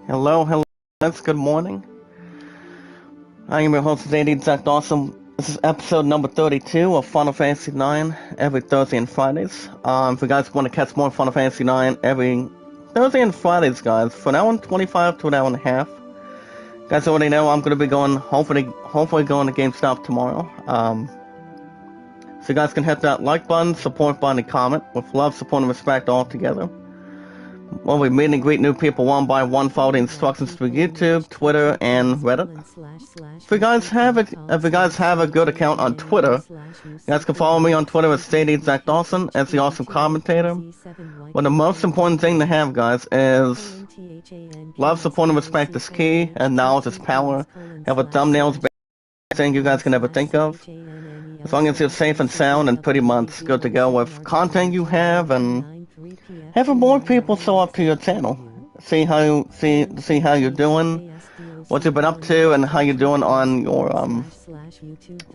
Hello, hello, guys. Good morning. I am your host, Zadie Zach Dawson. This is episode number 32 of Final Fantasy IX every Thursday and Fridays. If you guys want to catch more Final Fantasy IX every Thursday and Fridays, guys, for an hour and 25 to an hour and a half. You guys already know I'm going to be going, hopefully going to GameStop tomorrow. So you guys can hit that like button, support button, and comment. With love, support, and respect all together. Well, we meet and greet new people one by one, follow the instructions through YouTube, Twitter, and Reddit. If you guys have a good account on Twitter, you guys can follow me on Twitter at Stady Zach Dawson as the awesome commentator. But the most important thing to have, guys, is love, support, and respect is key, and knowledge is power. Have a thumbnails thing you guys can ever think of. As long as you're safe and sound and pretty much good to go with content you have, and having more people show up to your channel, see how you're doing, what you've been up to, and how you're doing on your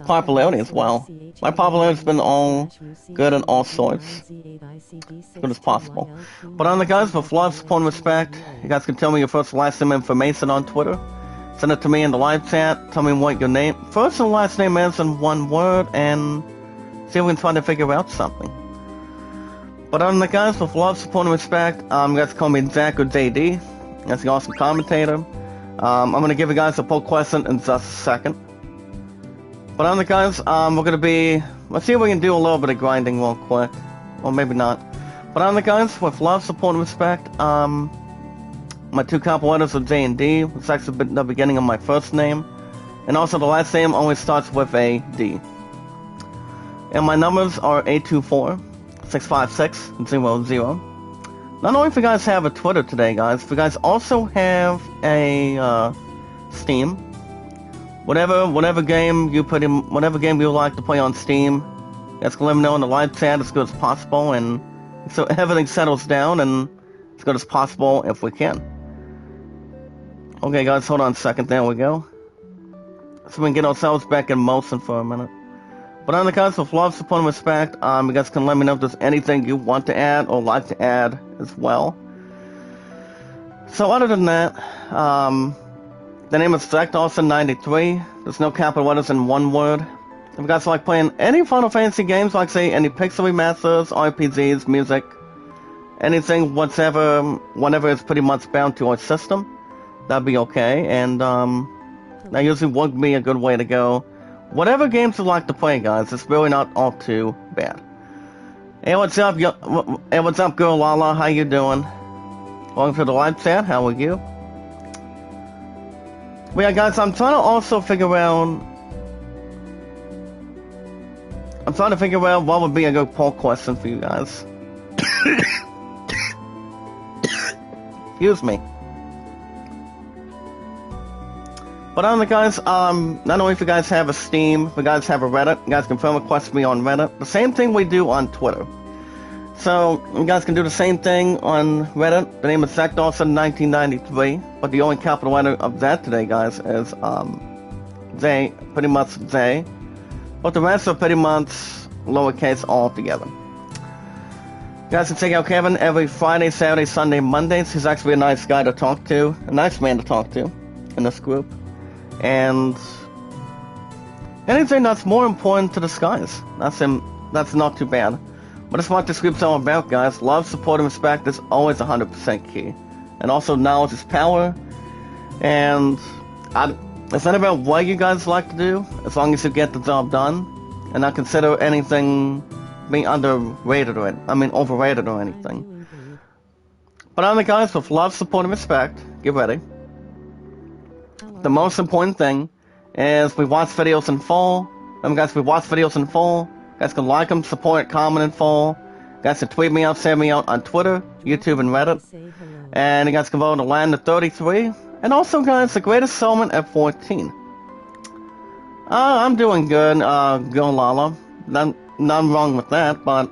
popularity as well. My popularity's been all good and all sorts, as good as possible. But on the guys, with love, support, and respect, you guys can tell me your first and last name information on Twitter. Send it to me in the live chat. Tell me what your first and last name is in one word, and see if we can try to figure out something. But on the guys, with love, support, and respect, you guys call me Zach or JD. That's the awesome commentator. I'm gonna give you guys a poll question in just a second. But on the guys, let's see if we can do a little bit of grinding real quick. Or maybe not. But on the guys, with love, support, and respect, my two capital letters are J and D, which is actually the beginning of my first name. And also the last name always starts with a D. And my numbers are 824-656-00. Not only if you guys have a Twitter today, guys, if you guys also have a Steam, whatever game you like to play on Steam, you guys can let me know in the live chat as good as possible, and so everything settles down and as good as possible if we can. Okay, guys, hold on a second. There we go. So we can get ourselves back in motion for a minute. But on the guys, with love, support, and respect, you guys can let me know if there's anything you want to add or like to add as well. So other than that, the name is Zach Dawson 93. There's no capital letters in one word. If you guys like playing any Final Fantasy games, like say any pixel remasters, RPGs, music, anything, whatever is pretty much bound to our system, that'd be okay. And that usually would be a good way to go. Whatever games you like to play, guys, it's really not all too bad. Hey, what's up, girl Lala? How you doing? Welcome to the live chat. How are you? But yeah, guys, I'm trying to also figure out what would be a good poll question for you guys. Excuse me. But on the guys, not only if you guys have a Steam, if you guys have a Reddit, you guys can friend request me on Reddit. The same thing we do on Twitter. So, you guys can do the same thing on Reddit. The name is Zach Dawson 1993, but the only capital letter of that today, guys, is Z, pretty much Z. But the rest are pretty much lowercase all together. You guys can check out Kevin every Friday, Saturday, Sunday, Mondays. He's actually a nice guy to talk to, a nice man to talk to in this group. And anything that's more important to disguise. That's not too bad. But that's what this group's all about, guys. Love, support, and respect is always 100% key. And also knowledge is power. And it's not about what you guys like to do, as long as you get the job done. And not consider anything being overrated or anything. But on the guys, with love, support, and respect, get ready. The most important thing is we watch videos in full. Remember, guys, we watch videos in full. You guys can like them, support, comment in full. You guys can tweet me out, send me out on Twitter, YouTube, and Reddit. And you guys can vote on the land of 33. And also, guys, the greatest settlement at 14. I'm doing good, Girl Lala. Nothing wrong with that, but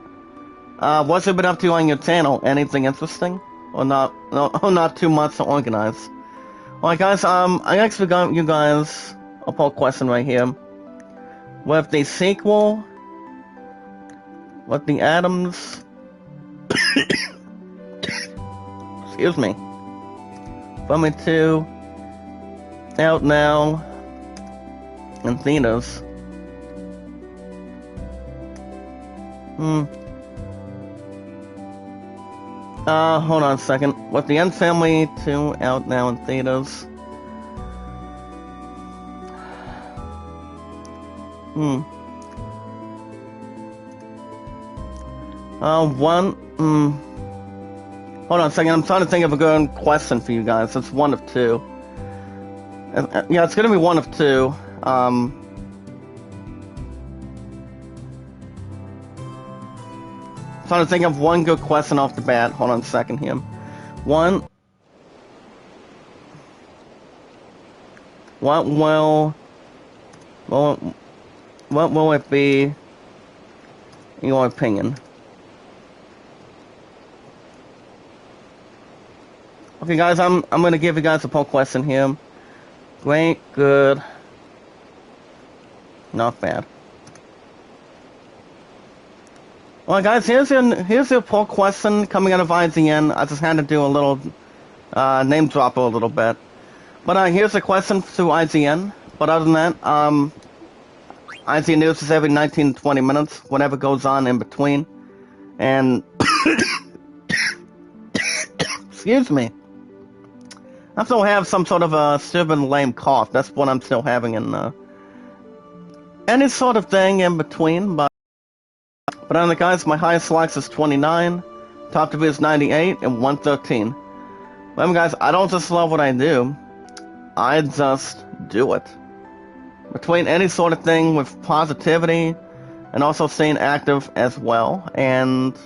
what's you been up to on your channel? Anything interesting? Or not? No, not too much to organize. Alright, guys, I actually got you guys a poll question right here. With the sequel, with the Adams, excuse me, Bummy 2, out now, in theaters. Hold on a second. With the End Family 2 out now in theaters. Hold on a second. I'm trying to think of a good question for you guys. It's one of two. Yeah, it's gonna be one of two. Trying to think of one good question off the bat. Hold on a second here. What will it be, in your opinion? Okay, guys, I'm gonna give you guys a poll question here. Great, good, not bad. Well, guys, here's your poll question coming out of IGN. I just had to do a little name drop a little bit, but here's a question to IGN. But other than that, IGN News is every 19 to 20 minutes, whatever goes on in between, and excuse me. I still have some sort of a stupid lame cough. That's what I'm still having, and any sort of thing in between. But on the guys, my highest likes is 29, top to be is 98, and 113. Remember, guys, I don't just love what I do. I just do it. Between any sort of thing with positivity, and also staying active as well, and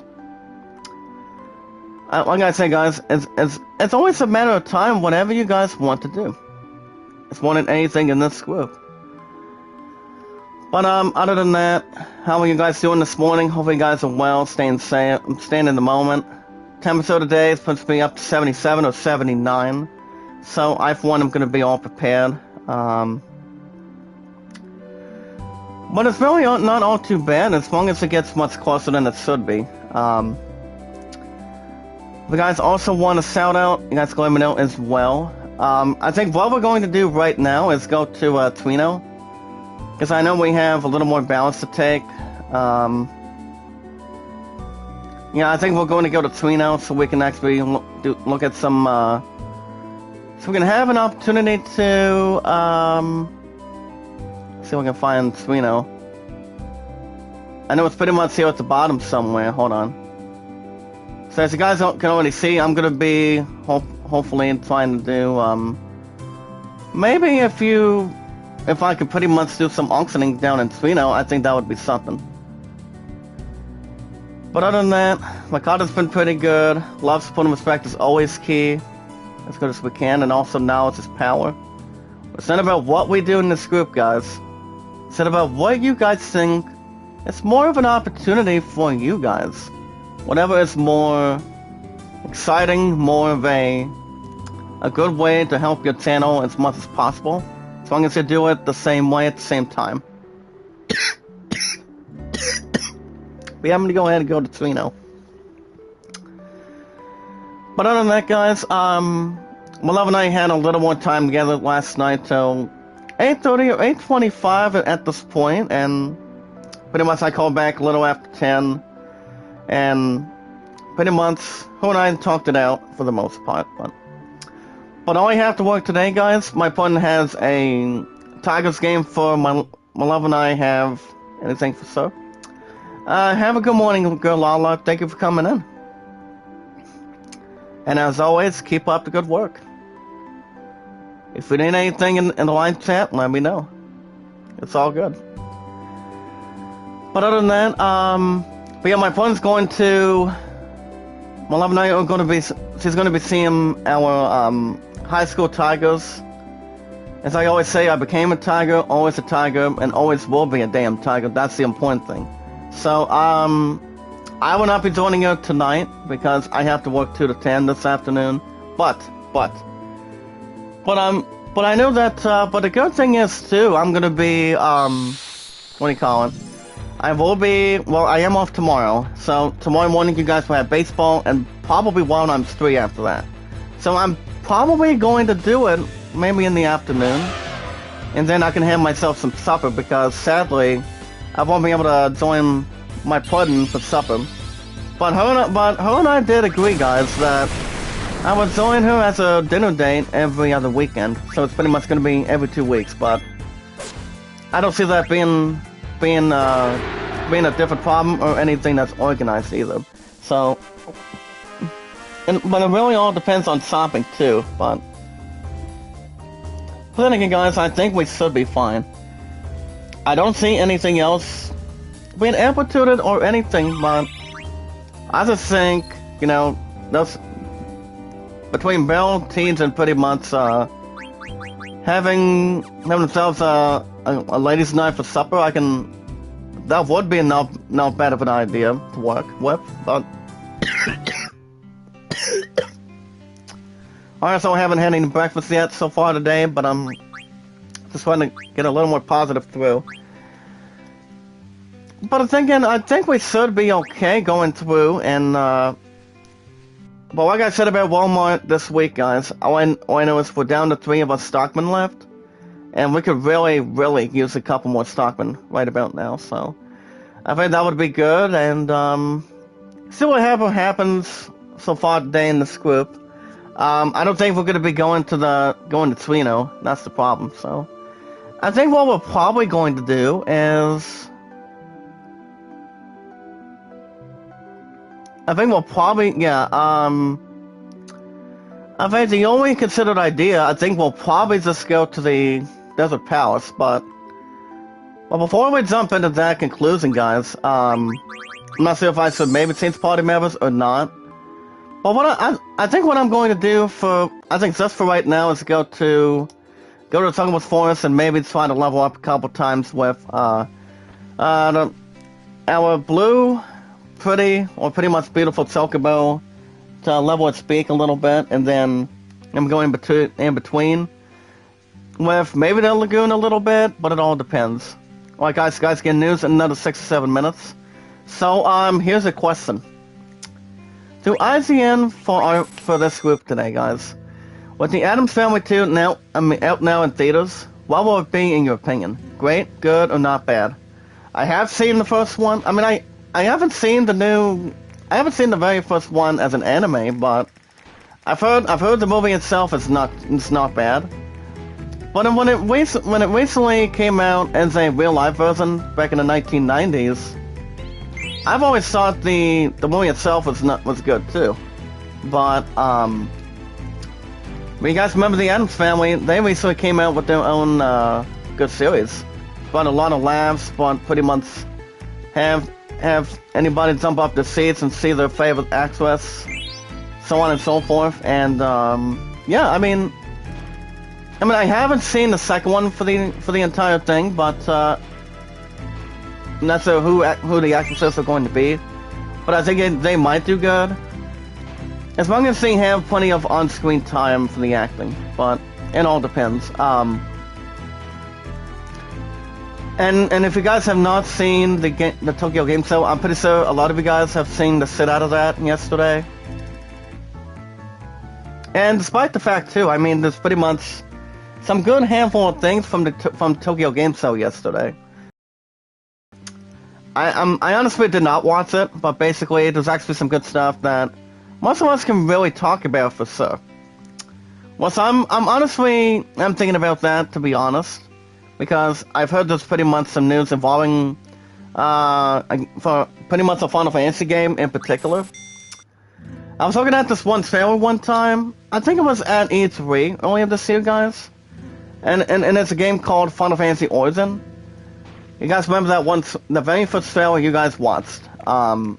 like I say, guys, it's always a matter of time, whatever you guys want to do. It's more than anything in this group. But other than that, how are you guys doing this morning? Hopefully you guys are well, staying safe, staying in the moment. Temperature today is supposed to be up to 77 or 79. So I, for one, am going to be all prepared. But it's really not all too bad, as long as it gets much closer than it should be. If you guys also want to shout out, you guys let me know as well. I think what we're going to do right now is go to Twino, because I know we have a little more balance to take. Yeah, I think we're going to go to Twino so we can actually look at some, so we can have an opportunity to, see if we can find Twino. I know it's pretty much here at the bottom somewhere. Hold on. So as you guys can already see, I'm going to be hopefully trying to do, maybe if I could pretty much do some auctioning down in Twino, I think that would be something. But other than that, my card has been pretty good. Love, support, and respect is always key, as good as we can, and also knowledge is power. It's not about what we do in this group, guys. It's not about what you guys think. It's more of an opportunity for you guys. Whatever is more exciting, more of a good way to help your channel as much as possible. As long as you do it the same way at the same time. But yeah, I'm going to go ahead and go to Twino. But other than that, guys, my love and I had a little more time together last night till 8:30 or 8:25 at this point, and pretty much I called back a little after 10, and pretty much her and I talked it out for the most part. But all I have to work today, guys, my opponent has a Tigers game for my love and I have anything for sir. Have a good morning, girl Lala. Thank you for coming in. And as always, keep up the good work. If you need anything in the live chat, let me know. It's all good. But other than that, but yeah, my opponent's going to, my love and I are going to be, she's going to be seeing our high school Tigers. As I always say, I became a Tiger, always a Tiger, and always will be a damn Tiger. That's the important thing. So, I will not be joining you tonight because I have to work 2 to 10 this afternoon. But I know that, but the good thing is too, I'm gonna be, what do you call it? I am off tomorrow. So tomorrow morning you guys will have baseball and probably Wild Arms 3 after that. So I'm probably going to do it maybe in the afternoon, and then I can have myself some supper because sadly I won't be able to join my pudding for supper. But her and I did agree, guys, that I would join her as a dinner date every other weekend. So it's pretty much going to be every 2 weeks. But I don't see that being a different problem or anything that's organized either. So, but it really all depends on shopping too. But then again, guys, I think we should be fine. I don't see anything else being amputated or anything, but I just think, you know, those between Bell, Teens, and pretty much having themselves a ladies' night for supper, that would be not bad of an idea to work with, but alright, so I haven't had any breakfast yet so far today, but I'm just trying to get a little more positive through. But I'm thinking, I think we should be okay going through, and but like I said about Walmart this week, guys, all I know is we're down to 3 of us stockmen left, and we could really use a couple more stockmen right about now, so I think that would be good, and see what happens so far today in this group. I don't think we're going to be going to Twino, that's the problem, so I think what we're probably going to do is I think the only considered idea, I think we'll probably just go to the Desert Palace, but before we jump into that conclusion, guys, I'm not sure if I should maybe change party members or not, but I think what I'm going to do just for right now is go to Tunglewood Forest and maybe try to level up a couple times with our blue pretty much beautiful Chocobo to level its beak a little bit, and then I'm going in between with maybe the lagoon a little bit, but it all depends. Alright, guys, get news in another 6 or 7 minutes. So here's a question. Do IGN for this group today, guys? With the Addams Family 2 out now in theaters, what will it be in your opinion? Great, good, or not bad? I have seen the first one. I mean, I haven't seen the very first one as an anime, but I've heard the movie itself is not bad. But when it recently came out as a real life version back in the 1990s, I've always thought the movie itself was good too. But you guys remember the Addams Family? They recently came out with their own good series. Brought a lot of laughs, but pretty much have anybody jump off their seats and see their favorite actress, so on and so forth. And yeah, I mean, I haven't seen the second one for the entire thing, but I'm not sure who the actresses are going to be. But I think they might do good, as long as they have plenty of on-screen time for the acting. But it all depends. And if you guys have not seen the Tokyo Game Show, I'm pretty sure a lot of you guys have seen the shit out of that yesterday. And despite the fact too, I mean, there's pretty much some good handful of things from Tokyo Game Show yesterday. I honestly did not watch it, but basically there's actually some good stuff that most of us can really talk about for sure. Well, so I'm thinking about that, to be honest. Because I've heard there's pretty much some news involving, for pretty much a Final Fantasy game in particular. I was looking at this one trailer one time, I think it was at E3 earlier this year, guys. And it's a game called Final Fantasy Origin. You guys remember that the very first trailer you guys watched. I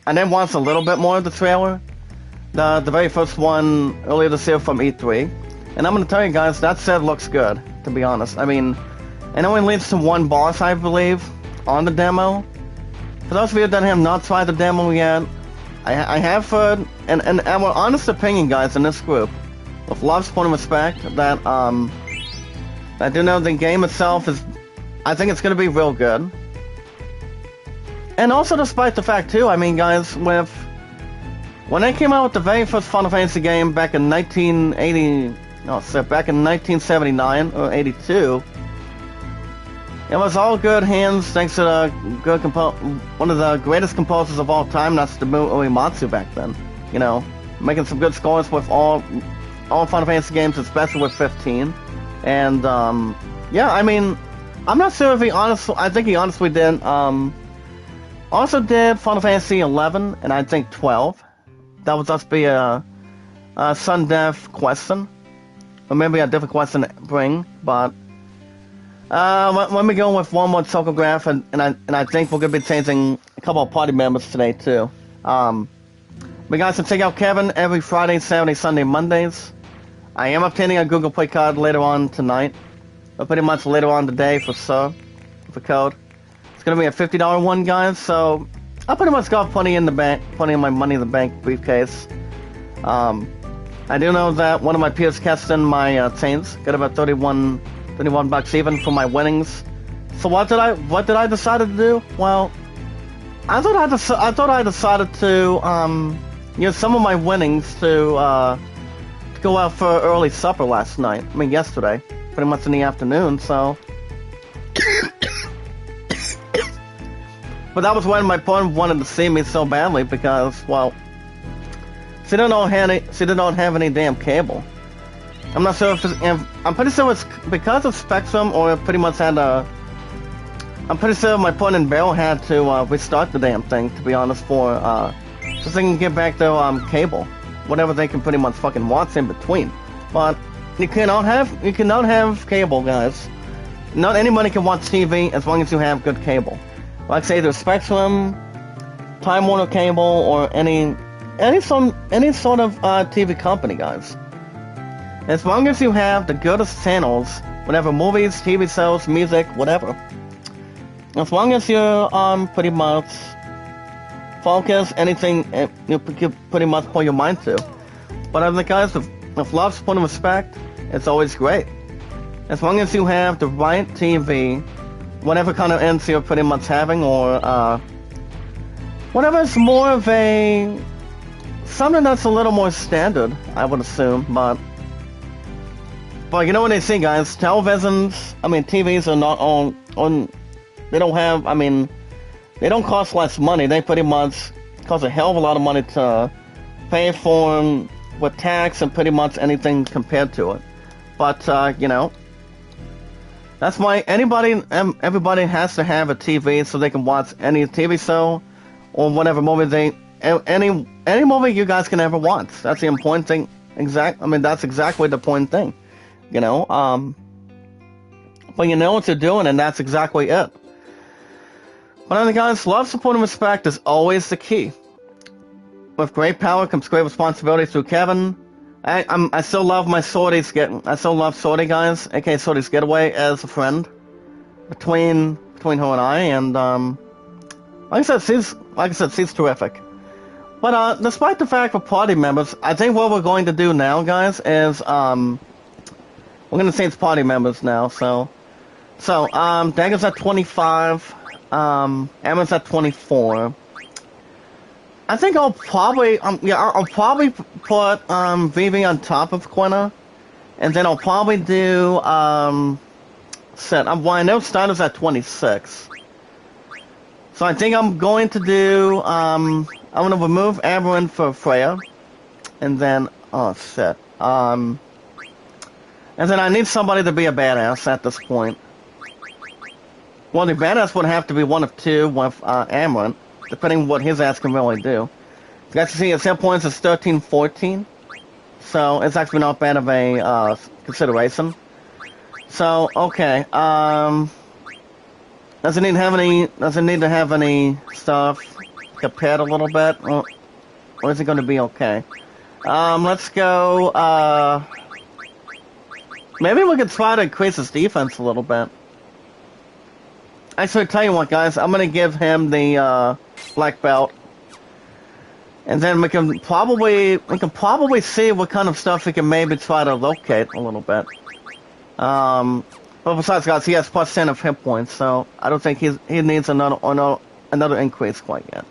then watched a little bit more of the trailer. The very first one earlier this year from E3. And I'm gonna tell you guys, that set looks good, to be honest. I mean, it only leads to one boss, I believe, on the demo. For those of you that have not tried the demo yet, I have heard, and our honest opinion, guys, in this group, with love, support, and respect, that I do know the game itself I think it's gonna be real good. And also despite the fact, too, I mean, guys, with When they came out with the very first Final Fantasy game back in 1980, no, so back in 1979 or 82, it was all good hands thanks to the one of the greatest composers of all time, that's Nobuo Uematsu back then. You know, making some good scores with all Final Fantasy games, especially with 15. And yeah, I mean, I'm not sure if I think he honestly did. Also did Final Fantasy 11 and I think 12. That would just be a Sun Death question, or maybe a different question to bring. But let me go with one more Tokograph, and I think we're gonna be changing a couple of party members today too. We guys can check out Kevin every Friday, Saturday, Sunday, Mondays. I am obtaining a Google Play card later on tonight, or pretty much later on today for code. It's gonna be a $50 one, guys. So I pretty much got plenty in the bank, plenty of my money in the bank briefcase. I do know that one of my peers cashed in my chains, got about 31 bucks even for my winnings. So what did I decide to do? Well, I thought I decided to use some of my winnings to go out for early supper last night. I mean yesterday, pretty much in the afternoon. So. But that was when my partner wanted to see me so badly because, well, she didn't have any damn cable. I'm not sure I'm pretty sure it's because of Spectrum, or pretty much had I'm pretty sure my partner and Barrel had to restart the damn thing, to be honest, so they can get back their cable, whatever they can pretty much fucking watch in between. But you cannot have cable, guys. Not anybody can watch TV as long as you have good cable. Like say the Spectrum, Time Warner Cable, or any sort of TV company, guys. As long as you have the goodest channels, whatever movies, TV shows, music, whatever. As long as you're pretty much focus anything you pretty much put your mind to. But other guys, with love, support, and respect, it's always great. As long as you have the right TV. Whatever kind of ends you're pretty much having, or whatever is more of something that's a little more standard, I would assume. But you know what they say, guys? TVs are not on. They don't have. I mean, they don't cost less money. They pretty much cost a hell of a lot of money to pay for them with tax and pretty much anything compared to it. But you know. That's why everybody has to have a TV so they can watch any TV show or whatever movie any movie you guys can ever watch. That's the important thing. That's exactly the important thing. You know, but you know what you're doing, and that's exactly it. But other guys, love, support, and respect is always the key. With great power comes great responsibility through Kevin. I still love my I still love Sortie, guys, aka Sortie's Getaway, as a friend between her and I, and like I said, she's terrific. But despite the fact we're party members, I think what we're going to do now, guys, is we're gonna change party members now. So Dagger's at 25, Emma's at 24. I think I'll probably put Vivi on top of Quina, and then I'll probably do Set. Well, I know Steiner's at 26, so I think I'm going to do I'm gonna remove Aberrant for Freya, and then Set. And then I need somebody to be a badass at this point. Well, the badass would have to be one of two with Aberrant, depending on what his ass can really do. You guys can see his hit points is 13, 14. So it's actually not bad of a consideration. So okay, does it need to have any stuff compared a little bit, or is it going to be okay? Let's go. Maybe we could try to increase his defense a little bit. Actually, tell you what, guys, I'm gonna give him the black belt, and then we can probably see what kind of stuff we can maybe try to locate a little bit. But besides, guys, he has plus 10 of hit points, so I don't think he needs another increase quite yet.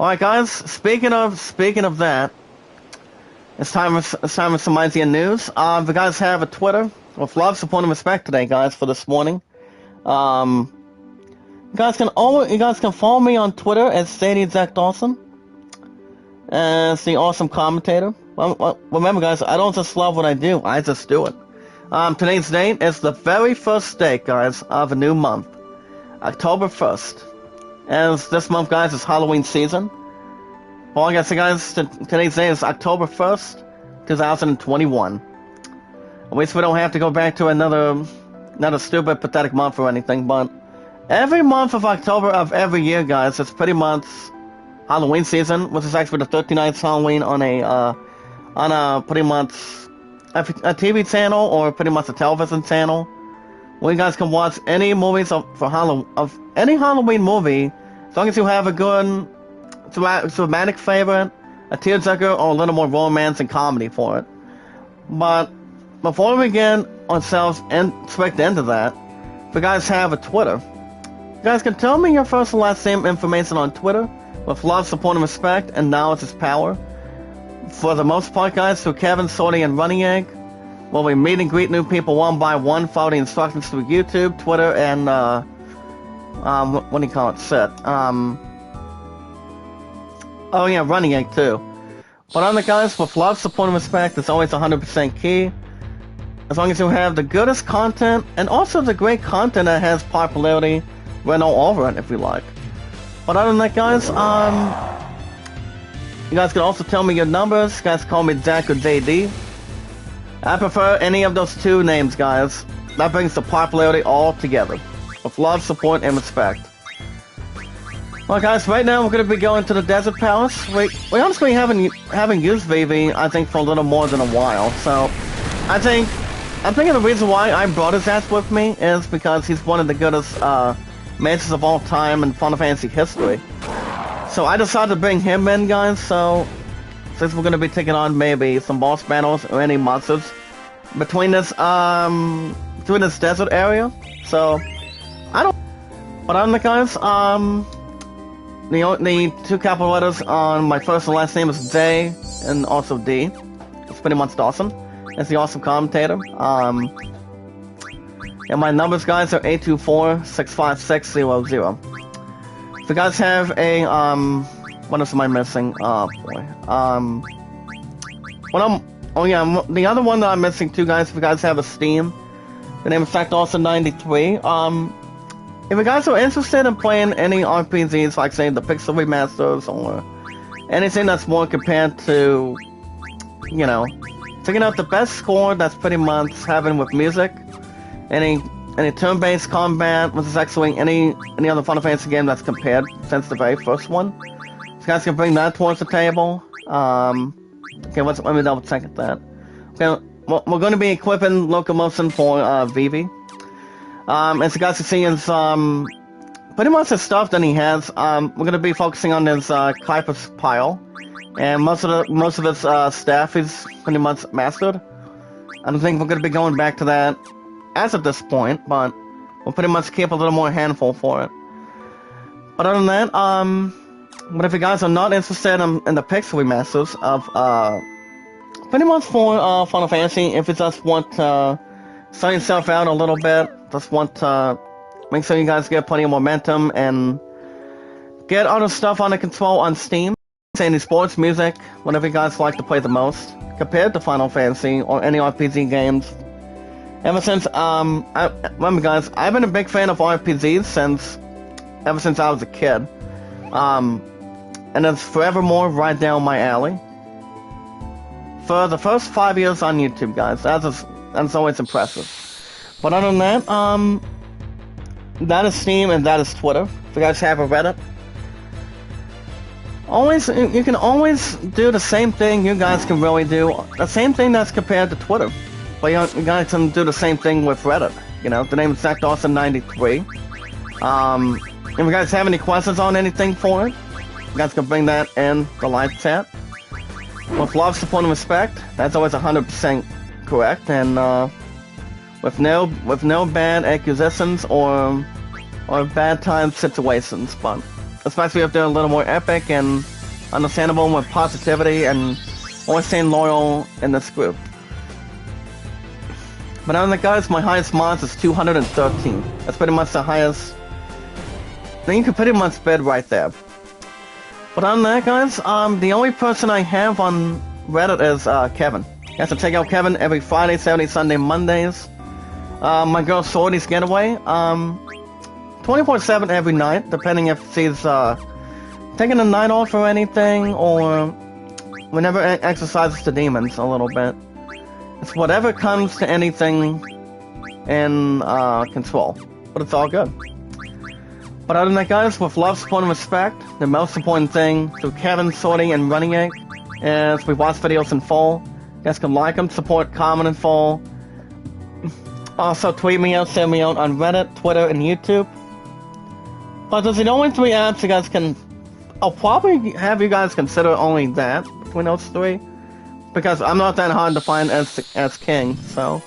Alright guys, speaking of that, it's time for some IGN news. If you guys have a Twitter, with love, support, and respect today, guys, for this morning. You guys can follow me on Twitter at StadianZachDawson as the awesome commentator. Remember, guys, I don't just love what I do; I just do it. Today's date is the very first date, guys, of a new month, October 1st. As this month, guys, is Halloween season. Well, I guess, guys, today's date is October 1st, 2021. At least we don't have to go back to another stupid, pathetic month or anything, but every month of October of every year, guys, it's pretty much Halloween season, which is actually the 39th Halloween on a pretty much a TV channel or pretty much a television channel, where you guys can watch any movies of any Halloween movie, as long as you have a good dramatic favorite, a tearjerker, or a little more romance and comedy for it. But before we begin ourselves and straight into that, if you guys have a Twitter, you guys can tell me your first and last name information on Twitter with love, support, and respect, and knowledge is power. For the most part, guys, through Kevin, Sorty, and Running Egg, we'll be meet and greet new people one by one, follow the instructions through YouTube, Twitter, and what do you call it? Oh yeah, Running Egg too. But on the guys, with love, support, and respect, it's always 100% key. As long as you have the goodest content, and also the great content that has popularity written all over it, if you like. But other than that, guys, you guys can also tell me your numbers. You guys call me Zach or JD. I prefer any of those two names, guys. That brings the popularity all together. With love, support, and respect. Well, guys, right now we're going to be going to the Desert Palace. We honestly haven't used Vivi, I think, for a little more than a while. So, I'm thinking the reason why I brought his ass with me is because he's one of the goodest mages of all time in Final Fantasy history. So I decided to bring him in, guys. So since we're going to be taking on maybe some boss battles or any monsters between this desert area, so I don't. But other than that, guys, the two capital letters on my first and last name is J and also D. It's pretty much Dawson. It's the awesome commentator. And my numbers, guys, are 824-65600. If you guys have a, what else am I missing? Oh, boy. The other one that I'm missing too, guys, if you guys have a Steam, the name is ZachDawson93. If you guys are interested in playing any RPGs, like, say, the Pixel Remasters, or anything that's more compared to, you know, taking out the best score that's pretty much having with music, any turn-based combat, which is actually any other Final Fantasy game that's compared since the very first one. So you guys can bring that towards the table. Okay, let me double check at that. Okay, well, we're going to be equipping Locomotion for Vivi. As you guys can see, it's pretty much the stuff that he has. We're going to be focusing on his Kuiper's pile. And most of his staff is pretty much mastered. I don't think we're going to be going back to that as of this point, but we'll pretty much keep a little more handful for it. But other than that, but if you guys are not interested in the Pixel remasters of pretty much for Final Fantasy, if you just want to start yourself out a little bit, just want to make sure you guys get plenty of momentum and get other stuff under control on Steam. Any sports, music, whatever you guys like to play the most, compared to Final Fantasy or any RPG games. Ever since, remember guys, I've been a big fan of RPGs ever since I was a kid. And it's forevermore right down my alley. For the first 5 years on YouTube, guys, that's always impressive. But other than that, that is Steam and that is Twitter. If you guys have a Reddit, you can always do the same thing you guys can really do. The same thing that's compared to Twitter. But you guys can do the same thing with Reddit. You know, the name is ZachDawson93. If you guys have any questions on anything for it, you guys can bring that in the live chat. With love, support, and respect, that's always 100% correct. And with no bad accusations or bad time situations, but especially if they're a little more epic and understandable with positivity and always staying loyal in this group. But other than that, guys, my highest mods is 213. That's pretty much the highest. Then you can pretty much bid right there. But other than that, guys, the only person I have on Reddit is Kevin. You have to check out Kevin every Friday, Saturday, Sunday, Mondays. My girl Sorty's Getaway, 24/7 every night, depending if she's taking a night off or anything, or whenever exercises the demons a little bit. It's whatever comes to anything in control, but it's all good. But other than that, guys, with love, support, and respect, the most important thing through Kevin, Sorty, and Running Egg is we watch videos in full. You guys can like them, support, comment in full. Also, tweet me out, send me out on Reddit, Twitter, and YouTube. But those are the only 3 apps you guys can... I'll probably have you guys consider only that between those 3. Because I'm not that hard to find as King, so...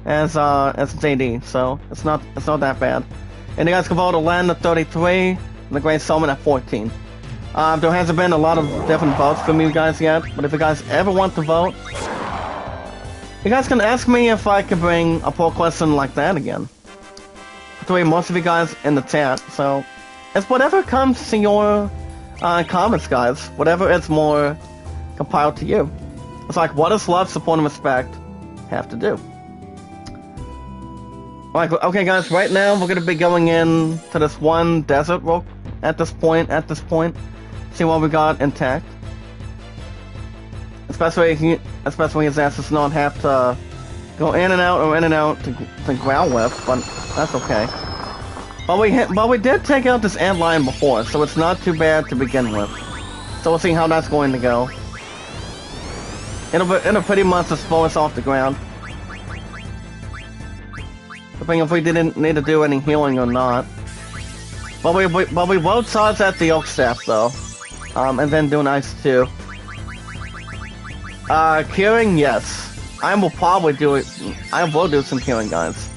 As JD, so it's not that bad. And you guys can vote Alan at 33, and the Great Soulman at 14. There hasn't been a lot of different votes from you guys yet, but if you guys ever want to vote, you guys can ask me if I can bring a poll question like that again. Between most of you guys in the chat, so it's whatever comes to your comments, guys. Whatever is more compiled to you. It's like, what does love, support, and respect have to do? Like, okay, guys, right now we're gonna be going in to this one desert rope at this point. See what we got intact. Especially his ass does not have to go in and out to ground with, but that's okay. But we did take out this antlion before, so it's not too bad to begin with. So we'll see how that's going to go. It'll pretty much just blow us off the ground. Depending if we didn't need to do any healing or not. But we will charge at the Oak Staff though. And then do an Ice 2. Curing, yes. I will probably do it. I will do some curing, guys.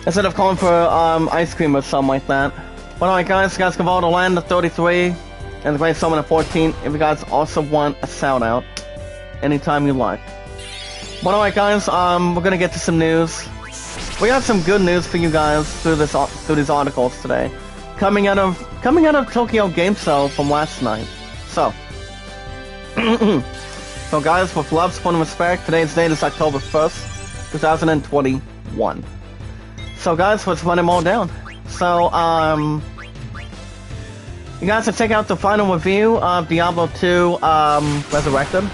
Instead of calling for ice cream or something like that. But alright, guys, you guys can vote Alan at 33 and the Great Soulman at 14 if you guys also want a shout out anytime you like. But alright, guys, we're gonna get to some news. We got some good news for you guys through these articles today, coming out of Tokyo Game Show from last night. So, so guys, with love, support, and respect, today's date is October 1st, 2021. So guys, let's run them all down. So, you guys can check out the final review of Diablo 2 Resurrected.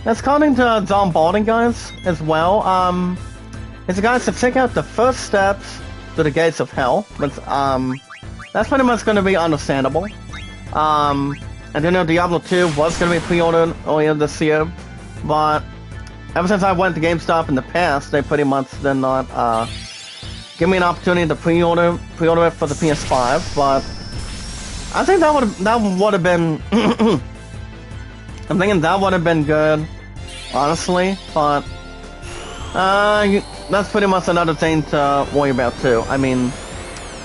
That's according to John Balding, guys, as well. Is you guys to check out the first steps to the gates of hell. But, that's pretty much going to be understandable. I do know Diablo 2 was going to be pre-ordered earlier this year, but ever since I went to GameStop in the past, they pretty much did not give me an opportunity to pre-order it for the PS5. But I think that would have been. I'm thinking that would have been good, honestly. But that's pretty much another thing to worry about too. I mean,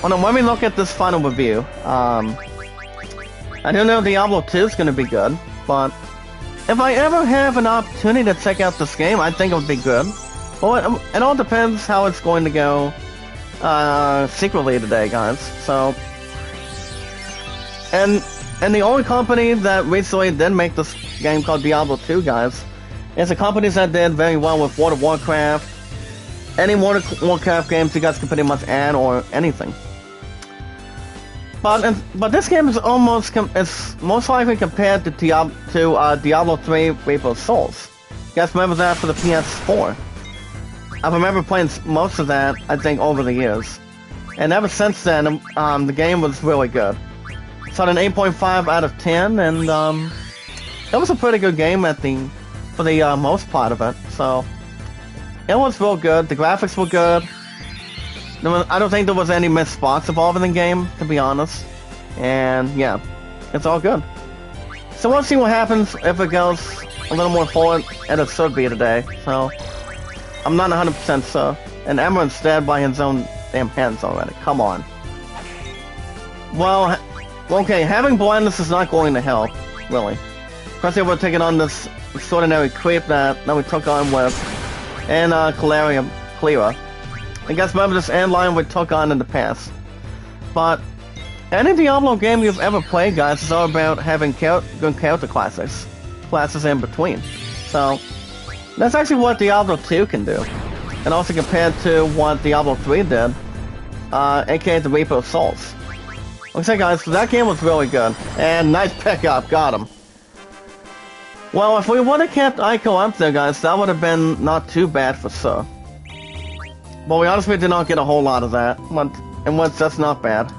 when we look at this final review, I don't know if Diablo 2 is going to be good, but if I ever have an opportunity to check out this game, I think it would be good. But it all depends how it's going to go secretly today, guys. So, and the only company that recently did make this game called Diablo 2, guys, is the companies that did very well with World of Warcraft. Any World of Warcraft games you guys can pretty much add or anything. But this game is it's most likely compared to Diablo 3 Reaper of Souls. You guys remember that for the PS4? I remember playing most of that, I think, over the years. And ever since then, the game was really good. It's on an 8.5 out of 10, and it was a pretty good game for the most part of it. So it was real good. The graphics were good. I don't think there was any missed spots involved in the game, to be honest. And yeah, it's all good. So we'll see what happens if it goes a little more forward, and it should be today. So I'm not 100% sure. And Emeron's dead by his own damn hands already. Come on. Well, Well, okay, having blindness is not going to help, really. Especially if we're taking on this extraordinary creep that we took on with and Clara. I guess remember this line we took on in the past. But any Diablo game you've ever played, guys, is all about having good character classes in between. So that's actually what Diablo 2 can do, and also compared to what Diablo 3 did, aka the Reaper of Souls. Okay, guys, so that game was really good, and nice pickup, got him. Well, if we would have kept Eiko up there, guys, that would have been not too bad for Sir. But we honestly did not get a whole lot of that, and that's not bad.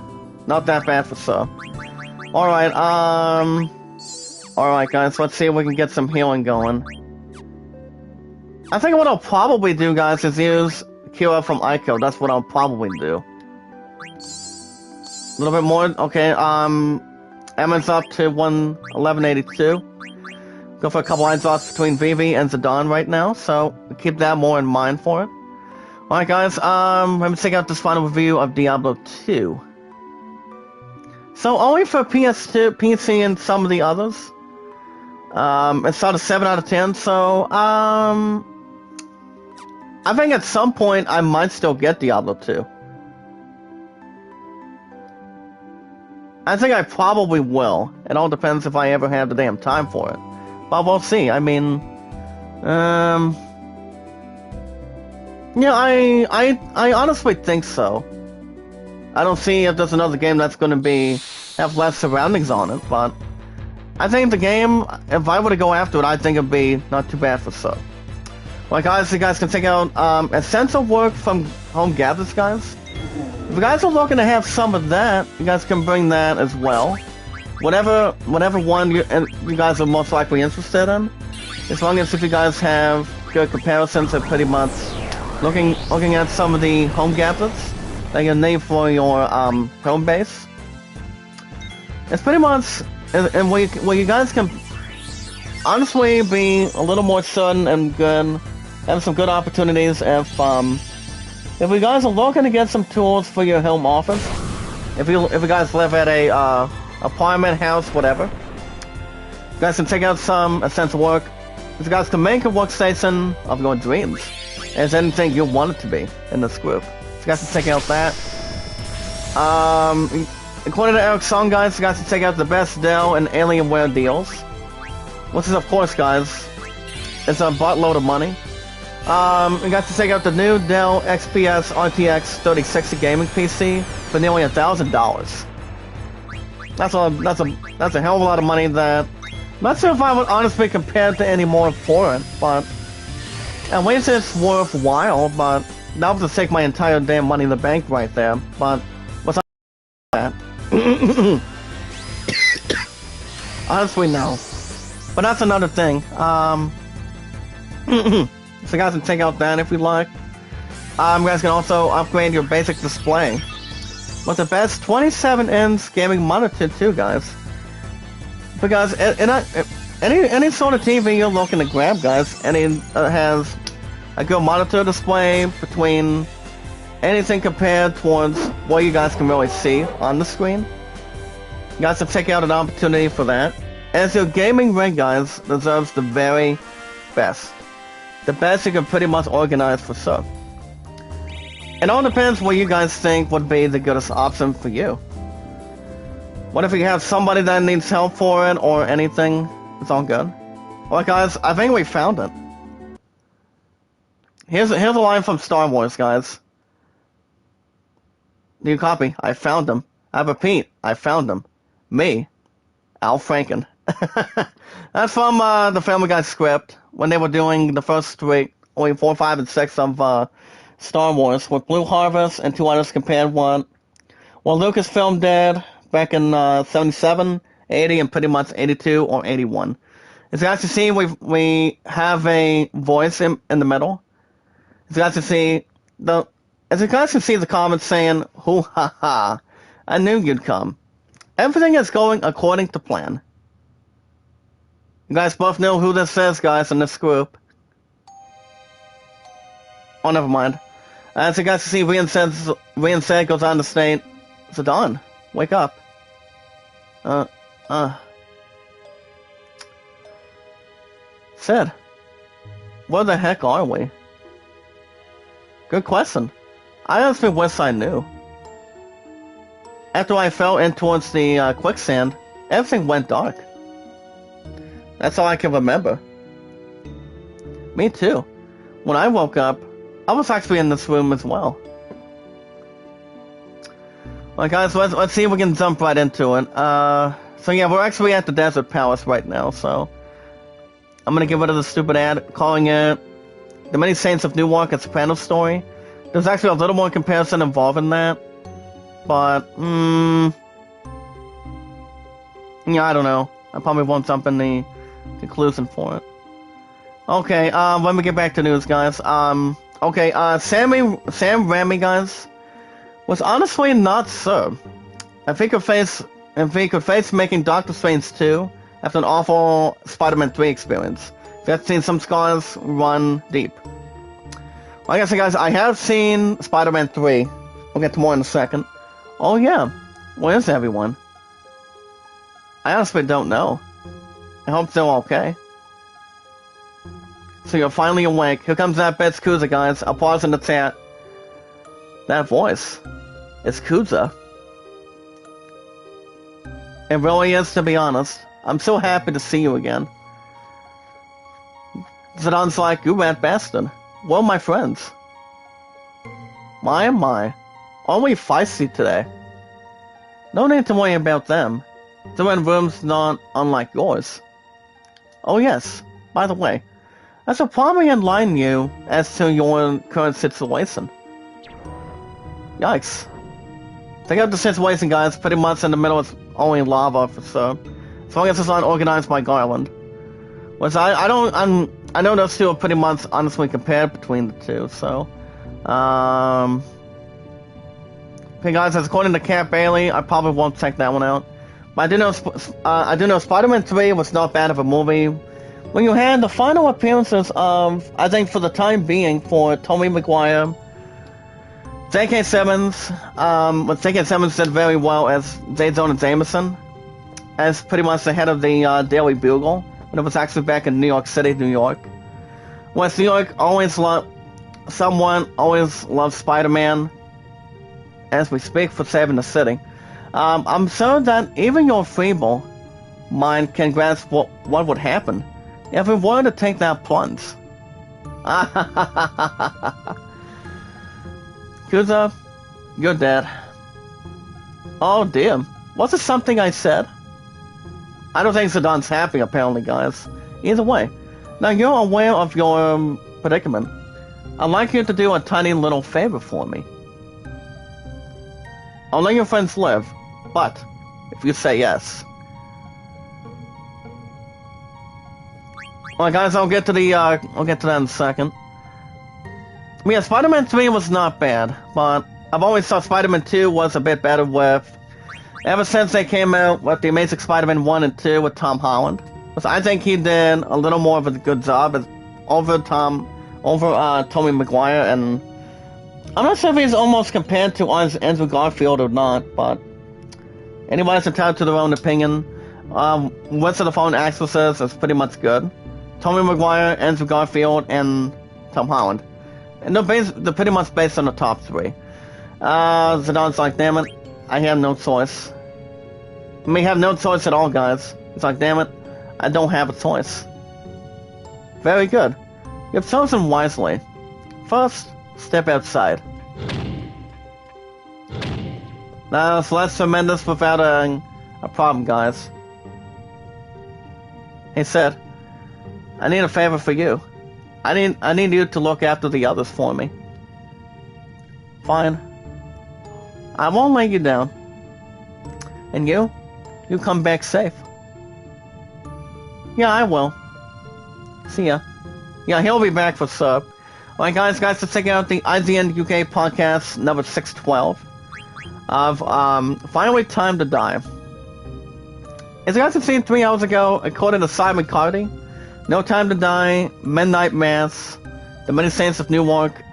Not that bad for Sir. Alright, alright guys, let's see if we can get some healing going. I think what I'll probably do, guys, is use Kira from Eiko. That's what I'll probably do. A little bit more, okay, Emma's up to 1182. Go for a couple line drops between Vivi and Zidane right now, so keep that more in mind for it. Alright guys, let me check out this final review of Diablo 2. So only for PS2, PC, and some of the others. It's out of 7 out of 10, so I think at some point I might still get Diablo 2. I think I probably will. It all depends if I ever have the damn time for it. But we'll see. I mean, yeah, I honestly think so. I don't see if there's another game that's going to have less surroundings on it, but I think the game, if I were to go after it, I think it'd be not too bad for Sub. Well, guys, you guys can check out essential work from Home Gathers, guys. If you guys are looking to have some of that, you guys can bring that as well. Whatever one you guys are most likely interested in, as long as if you guys have good comparisons of pretty much looking at some of the home gadgets that you need for your home base. It's pretty much, and where you guys can honestly be a little more certain and good, have some good opportunities if you guys are looking to get some tools for your home office. If you guys live at a apartment, house, whatever, you guys can check out some essential work. You guys can make a workstation of your dreams as anything you want it to be in this group. So you guys can check out that. According to Eric's song, guys, you guys can check out the best Dell and Alienware deals, which is, of course, guys, it's a buttload of money. You guys can check out the new Dell XPS RTX 3060 gaming PC for nearly $1,000. That's a hell of a lot of money that I'm not sure if I would honestly compare it to any more for it, but at least it's worthwhile. But that was to take my entire damn money in the bank right there. But what's that? Honestly, no. But that's another thing. So you guys can check out that if you like. You guys can also upgrade your basic display with the best 27-inch gaming monitor too, guys. Because any sort of TV you're looking to grab, guys, has a good monitor display between anything compared towards what you guys can really see on the screen. You guys can check out an opportunity for that. As your gaming rig, guys, deserves the very best. The best you can pretty much organize for sub. It all depends what you guys think would be the goodest option for you. What if you have somebody that needs help for it or anything? It's all good. Alright guys, I think we found it. Here's a line from Star Wars, guys. New copy. I found him. I repeat, I found him. Me, Al Franken. That's from the Family Guy script when they were doing the first three, only 4, 5, and 6 of Star Wars, with Blue Harvest and two others compared what Lucasfilm did back in 77, 80, and pretty much 82 or 81. As you guys can see, we have a voice in the middle. As you guys can see the comments saying, "Hoo ha ha, I knew you'd come." Everything is going according to plan. You guys both know who this is, guys, in this group. Oh, never mind. As you guys can see, Rian said goes on to state, Zidane, wake up. Uh, uh. Sid, where the heck are we? Good question. I honestly wish I knew. After I fell in towards the quicksand, everything went dark. That's all I can remember. Me too. When I woke up, I was actually in this room as well. Well, guys, let's see if we can jump right into it. So yeah, we're actually at the Desert Palace right now, so I'm gonna get rid of the stupid ad calling it The Many Saints of Newark, a Sopranos story. There's actually a little more comparison involved in that, but, yeah, I don't know. I probably won't jump in the conclusion for it. Okay, let me get back to news, guys. Sam Raimi, guys, was honestly not sure if he could face making Doctor Strange 2 after an awful Spider-Man 3 experience. If you have seen some scars run deep. Like I said, guys, I have seen Spider-Man 3. We'll get to more in a second. Oh yeah, where is everyone? I honestly don't know. I hope they're okay. So you're finally awake. Here comes that Bets Kuza, guys. I'll pause in the chat. That voice. It's Kuza. It really is, to be honest. I'm so happy to see you again. Zidon's like, you rat bastard. Well, my friends. My. Aren't we feisty today? No need to worry about them. They're in rooms not unlike yours. Oh yes, by the way, I should probably enlighten you as to your current situation. Yikes. Check out the situation, guys. Pretty much in the middle of only lava for sure. As long as it's not organized by Garland. Which I know those two are pretty much honestly compared between the two, so. Okay, guys, as according to Cat Bailey, I probably won't check that one out. But I do know Spider-Man 3 was not bad of a movie. When you had the final appearances of, I think for the time being, for Tobey Maguire, J.K. Simmons, but J.K. Simmons did very well as J. Jonah Jameson, as pretty much the head of the Daily Bugle, when it was actually back in New York City, New York. West New York always loved Spider-Man, as we speak, for saving the city. I'm sure that even your feeble mind can grasp what would happen if we were to take that plunge. Kuza, you're dead. Oh dear, was it something I said? I don't think Zidon's happy, apparently, guys. Either way, now you're aware of your predicament. I'd like you to do a tiny little favor for me. I'll let your friends live, but if you say yes. Alright, guys, I'll get to that in a second. Yeah, Spider-Man 3 was not bad, but I've always thought Spider-Man 2 was a bit better ever since they came out with the Amazing Spider-Man 1 and 2 with Tom Holland. I think he did a little more of a good job over Tobey Maguire, and I'm not sure if he's almost compared to Andrew Garfield or not, but anybody's entitled to their own opinion. What's of the Fallen Actresses is pretty much good. Tobey Maguire, Andrew Garfield, and Tom Holland. And they're pretty much based on the top three. Zidon's like, damn it, I have no choice. I mean, have no choice at all, guys. It's like, damn it, I don't have a choice. Very good. You've chosen wisely. First, step outside. Now, so that's tremendous without a problem, guys. He said, I need a favor for you. I need you to look after the others for me. Fine. I won't let you down. And you come back safe. Yeah, I will. See ya. Yeah, he'll be back for sure. Alright, guys, to check out the IGN UK podcast number 612 of Finally Time to Die. As you guys have seen 3 hours ago, according to Simon Cardy, No Time to Die, Midnight Mass, The Many Saints of Newark,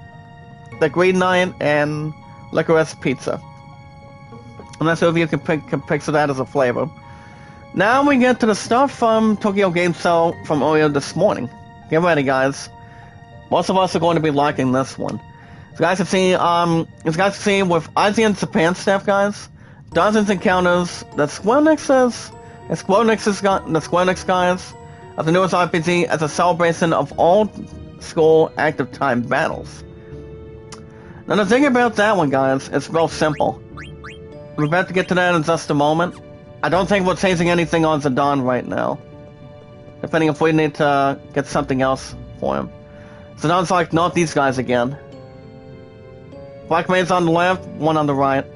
The Green Knight, and Licorice Pizza. I'm not sure if you can picture that as a flavor. Now we get to the stuff from Tokyo Game Show from earlier this morning. Get ready, guys. Most of us are going to be liking this one. As guys can see, with ASEAN Japan staff, guys, dozens encounters the Square Enix guys of the newest RPG as a celebration of old school active time battles. Now the thing about that one, guys, it's real simple. We're about to get to that in just a moment. I don't think we're changing anything on Zidane right now. Depending if we need to get something else for him. Zidane's like, not these guys again. Black Maid's on the left, one on the right.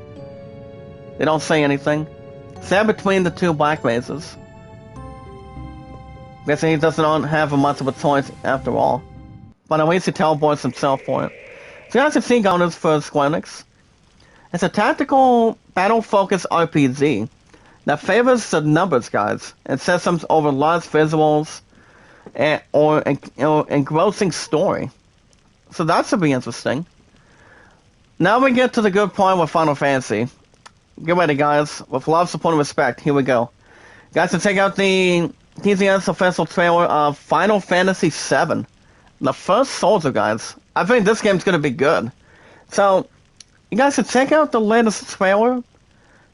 They don't say anything. Stand between the two Black Mazes. Guessing he doesn't have much of a choice after all. But at least he teleports himself for it. So you guys can see Gunners for Square Enix. It's a tactical, battle-focused RPG that favors the numbers, guys, and systems over large visuals or engrossing story. So that should be interesting. Now we get to the good part with Final Fantasy. Get ready, guys. With love, support, and respect, here we go. Guys, to check out the TCS official trailer of Final Fantasy VII. The first Soldier, guys. I think this game's going to be good. So, you guys should check out the latest trailer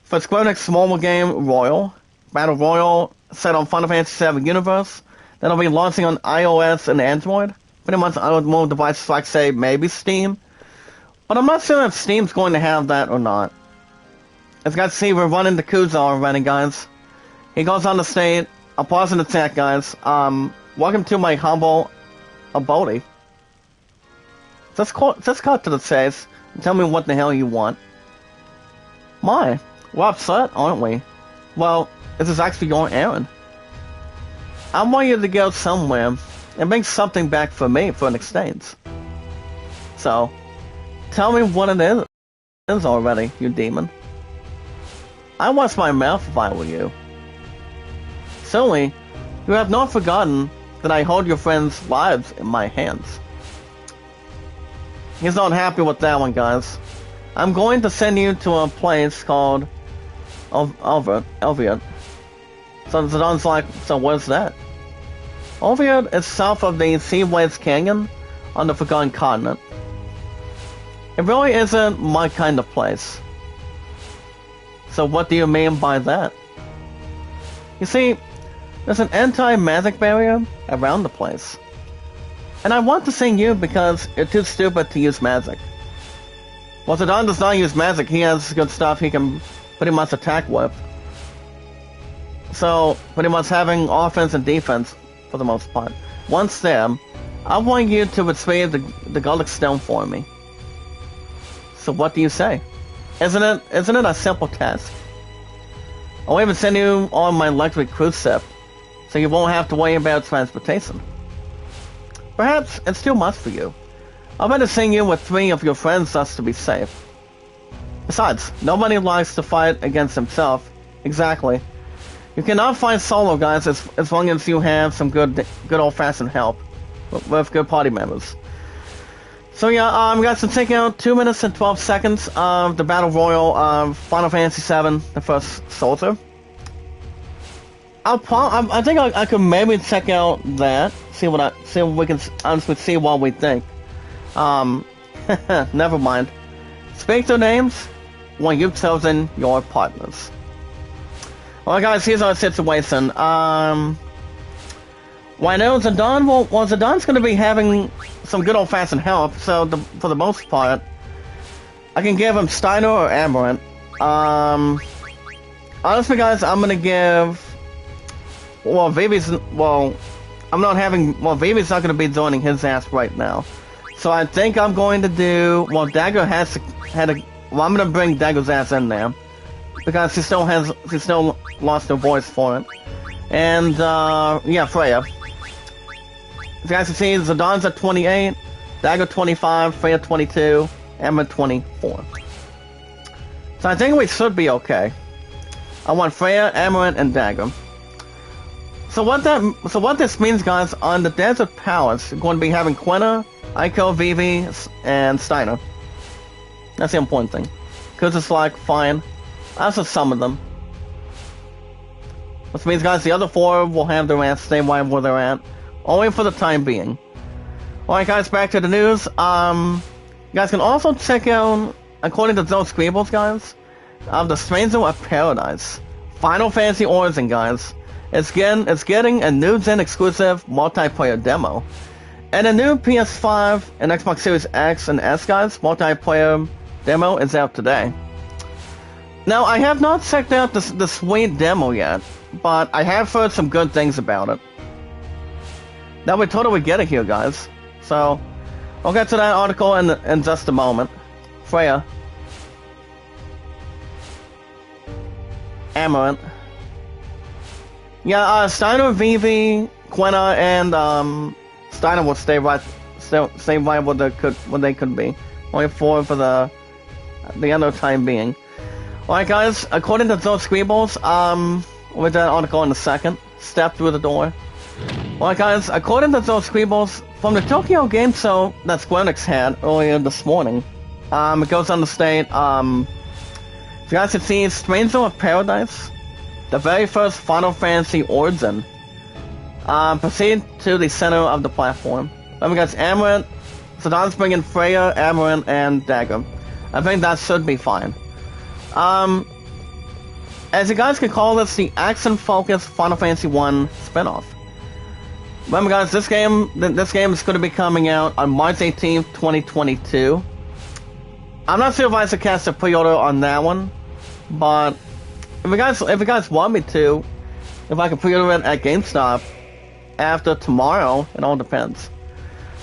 for Square Enix mobile game Royal. Battle Royal, set on Final Fantasy VII Universe. That'll be launching on iOS and Android. Pretty much on mobile devices like, say, maybe Steam. But I'm not sure if Steam's going to have that or not. As you guys see, we're running the Kuza already, guys. He goes on the stage. I'll pause in the chat, guys. Welcome to my humble abode. Just cut to the chase and tell me what the hell you want. My, we're upset, aren't we? Well, this is actually your errand. I want you to go somewhere and bring something back for me for an exchange. So, tell me what it is already, you demon. I wash my mouth if I were you. Certainly, you have not forgotten that I hold your friends' lives in my hands. He's not happy with that one, guys. I'm going to send you to a place called Elviat. So Zidane's like, so where's that? Elviat is south of the Sea Waves Canyon on the Forgotten Continent. It really isn't my kind of place. So what do you mean by that? You see, there's an anti-magic barrier around the place. And I want to sing you because you're too stupid to use magic. Well, Zidane does not use magic, he has good stuff he can pretty much attack with. So, pretty much having offense and defense for the most part. Once there, I want you to retrieve the Gullic Stone for me. So what do you say? Isn't it a simple task? I'll even send you on my electric cruise ship, so you won't have to worry about transportation. Perhaps it's too much for you. I'll better send you with 3 of your friends just to be safe. Besides, nobody likes to fight against himself. Exactly. You cannot fight solo, guys, as long as you have some good old-fashioned help with good party members. So yeah, guys, to take out 2 minutes and 12 seconds of the Battle Royal of Final Fantasy VII, the first Soldier. I think I could maybe check out that, see if we can honestly see what we think. Never mind. Speak their names when you've chosen your partners. Well, guys, here's our situation. Well, I know Zidane's going to be having some good old-fashioned help, so for the most part, I can give him Steiner or Amarant. Honestly, guys, I'm going to give... Well, Vivi's not going to be joining his ass right now. So I think I'm going to do... Well, Dagger I'm going to bring Dagger's ass in there. Because she still lost her voice for it. And, yeah, Freya. As you guys can see, Zidane's at 28, Dagger 25, Freya 22, Emma 24. So I think we should be okay. I want Freya, Amarant, and Dagger. So what this means, guys, on the Desert Palace, we're going to be having Quina, Aiko, Vivi, and Steiner. That's the important thing. Because it's like, fine, I'll just summon them. which means, guys, the other 4 will have their ranks stay right where they're at, only for the time being. Alright, guys, back to the news. You guys can also check out, according to those Scribbles, guys, the Stranger of Paradise. Final Fantasy Origin, guys. It's getting a new Gen exclusive multiplayer demo. And a new PS5 and Xbox Series X and S, guys, multiplayer demo is out today. Now, I have not checked out the sweet demo yet, but I have heard some good things about it. Now we totally get it here, guys. So, I'll get to that article in just a moment. Freya. Amarant. Yeah, Steiner, Vivi, Quina, and Steiner will stay right where they could be. Only 4 for the other time being. Alright, guys, according to those Scribbles, we'll read that article in a second. Step through the door. Alright, guys, according to those Scribbles, from the Tokyo Game Show that Square Enix had earlier this morning, it goes on to state, you guys can see Stranger of Paradise, the very first Final Fantasy Origin. Proceed to the center of the platform. Then we got Amarant, Zidane bringing Freya, Amarant, and Dagger. I think that should be fine. As you guys can call this the action-focused Final Fantasy 1 spin-off. Remember, guys, this game is going to be coming out on March 18th, 2022. I'm not sure if I should cast a pre-order on that one, but if you guys want me to, if I can pre-order it at GameStop after tomorrow, it all depends.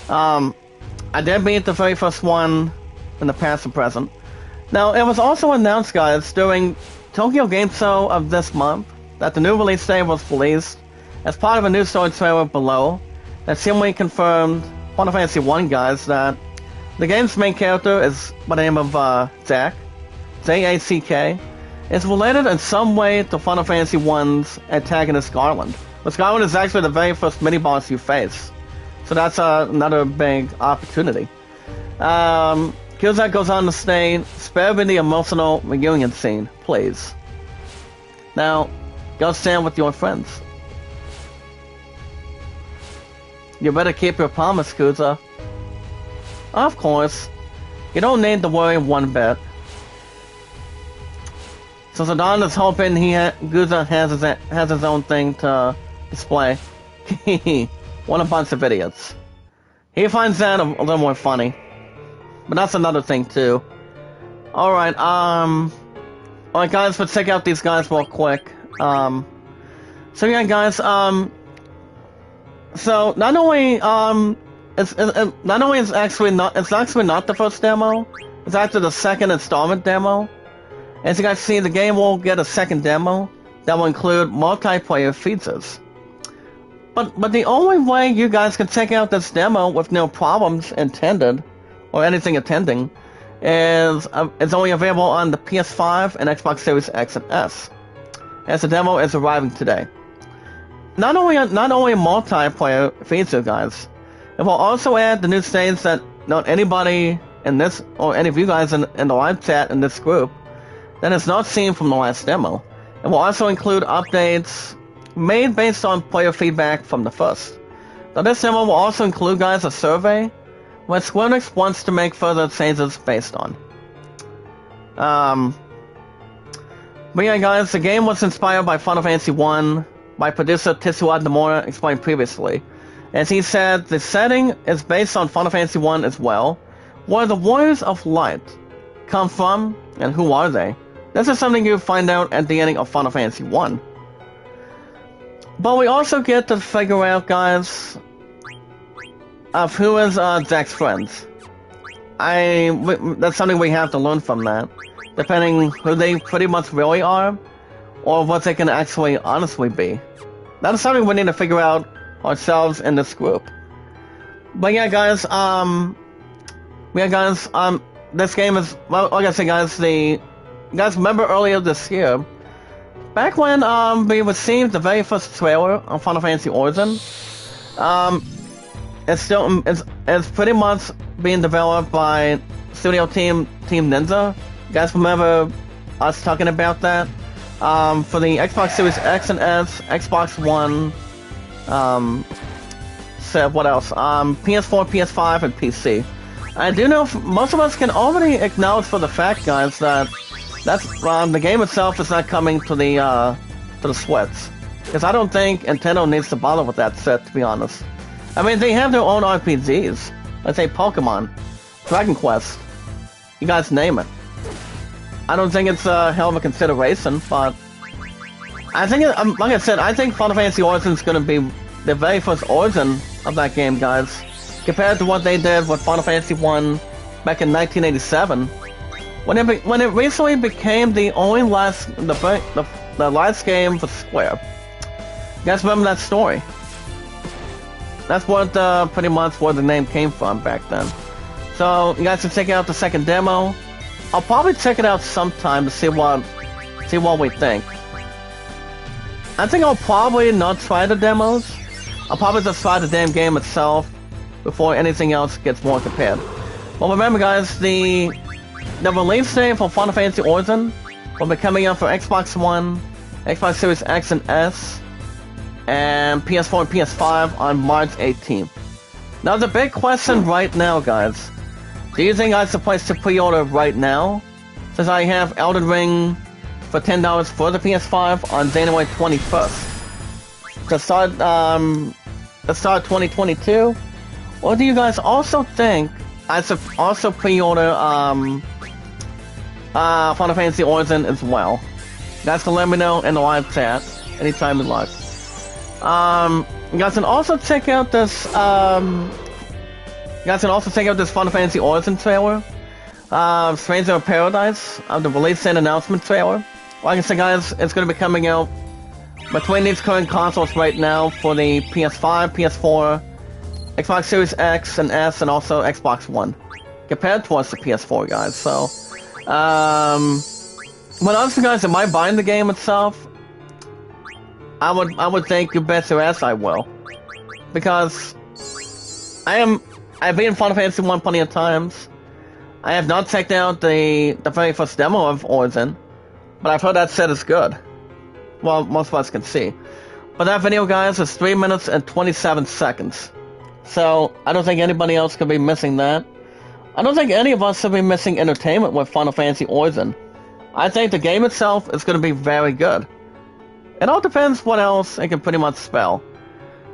I did beat the very first one in the past and present. Now, it was also announced, guys, during Tokyo Game Show of this month that the new release date was released as part of a new story trailer below that seemingly confirmed Final Fantasy 1, guys, that the game's main character is by the name of Zack, J-A-C-K, is related in some way to Final Fantasy 1's antagonist Garland. But Garland is actually the very first mini-boss you face, so that's another big opportunity. Killzak goes on to state, spare me the emotional reunion scene, please. Now, go stand with your friends. You better keep your promise, Kuza. Of course. You don't need to worry one bit. So Zidane is hoping Guza has his own thing to display. What a bunch of idiots. He finds that a little more funny. But that's another thing too. Alright, alright guys, let's check out these guys real quick. So yeah guys, so not only it's actually not the first demo, it's actually the second installment demo. As you guys see, the game will get a second demo that will include multiplayer features. But the only way you guys can check out this demo with no problems intended, or anything attending, is it's only available on the PS5 and Xbox Series X and S, as the demo is arriving today. Not only a multiplayer feature, guys, it will also add the new states that not anybody in this, or any of you guys in the live chat in this group, that is not seen from the last demo. It will also include updates made based on player feedback from the first. Now this demo will also include, guys, a survey what Square Enix wants to make further changes based on. But yeah guys, the game was inspired by Final Fantasy 1 by producer Tetsuya Nomura explained previously. As he said, the setting is based on Final Fantasy 1 as well, where the Warriors of Light come from and who are they. This is something you find out at the ending of Final Fantasy 1. But we also get to figure out, guys, of who is Zack's friends. That's something we have to learn from that, depending who they pretty much really are, or what they can actually honestly be. That is something we need to figure out ourselves in this group. But yeah, guys, this game is, well, like I said, guys, you guys remember earlier this year, back when we received the very first trailer on Final Fantasy Origin, it's pretty much being developed by Studio Team Ninja. You guys remember us talking about that? For the Xbox Series X and S, Xbox One, what else? PS4, PS5, and PC. I do know most of us can already acknowledge for the fact, guys, that the game itself is not coming to the Switch. Because I don't think Nintendo needs to bother with that set, to be honest. I mean, they have their own RPGs. Let's say Pokemon, Dragon Quest. You guys name it. I don't think it's a hell of a consideration, but I think, like I said, I think Final Fantasy Origin is going to be the very first origin of that game, guys. Compared to what they did with Final Fantasy 1 back in 1987, when it recently became the last game for Square. You guys remember that story? That's what pretty much where the name came from back then. So you guys can check out the second demo. I'll probably check it out sometime to see what we think. I think I'll probably not try the demos. I'll probably just try the damn game itself before anything else gets more compared. But remember, guys, the release date for Final Fantasy Origin will be coming out for Xbox One, Xbox Series X and S, and PS4 and PS5 on March 18th. Now, the big question right now, guys, do you think I'm supposed to pre-order right now? Since I have Elden Ring for $10 for the PS5 on January 21st. To start 2022? Or do you guys also think I should also pre-order Final Fantasy Origin as well? You guys can let me know in the live chat anytime you like. You guys can also check out this Final Fantasy Origin trailer. Stranger of Paradise, the release and announcement trailer. Like I said, guys, it's going to be coming out between these current consoles right now for the PS5, PS4, Xbox Series X and S, and also Xbox One, compared towards the PS4, guys. So, when honestly, guys, am I buying the game itself? I would think you bet your ass I will, because I've been in Final Fantasy 1 plenty of times. I have not checked out the very first demo of Origin, but I've heard that set is good. Well, most of us can see. But that video, guys, is 3 minutes and 27 seconds. So, I don't think anybody else could be missing that. I don't think any of us should be missing entertainment with Final Fantasy Origin. I think the game itself is going to be very good. It all depends what else it can pretty much spell.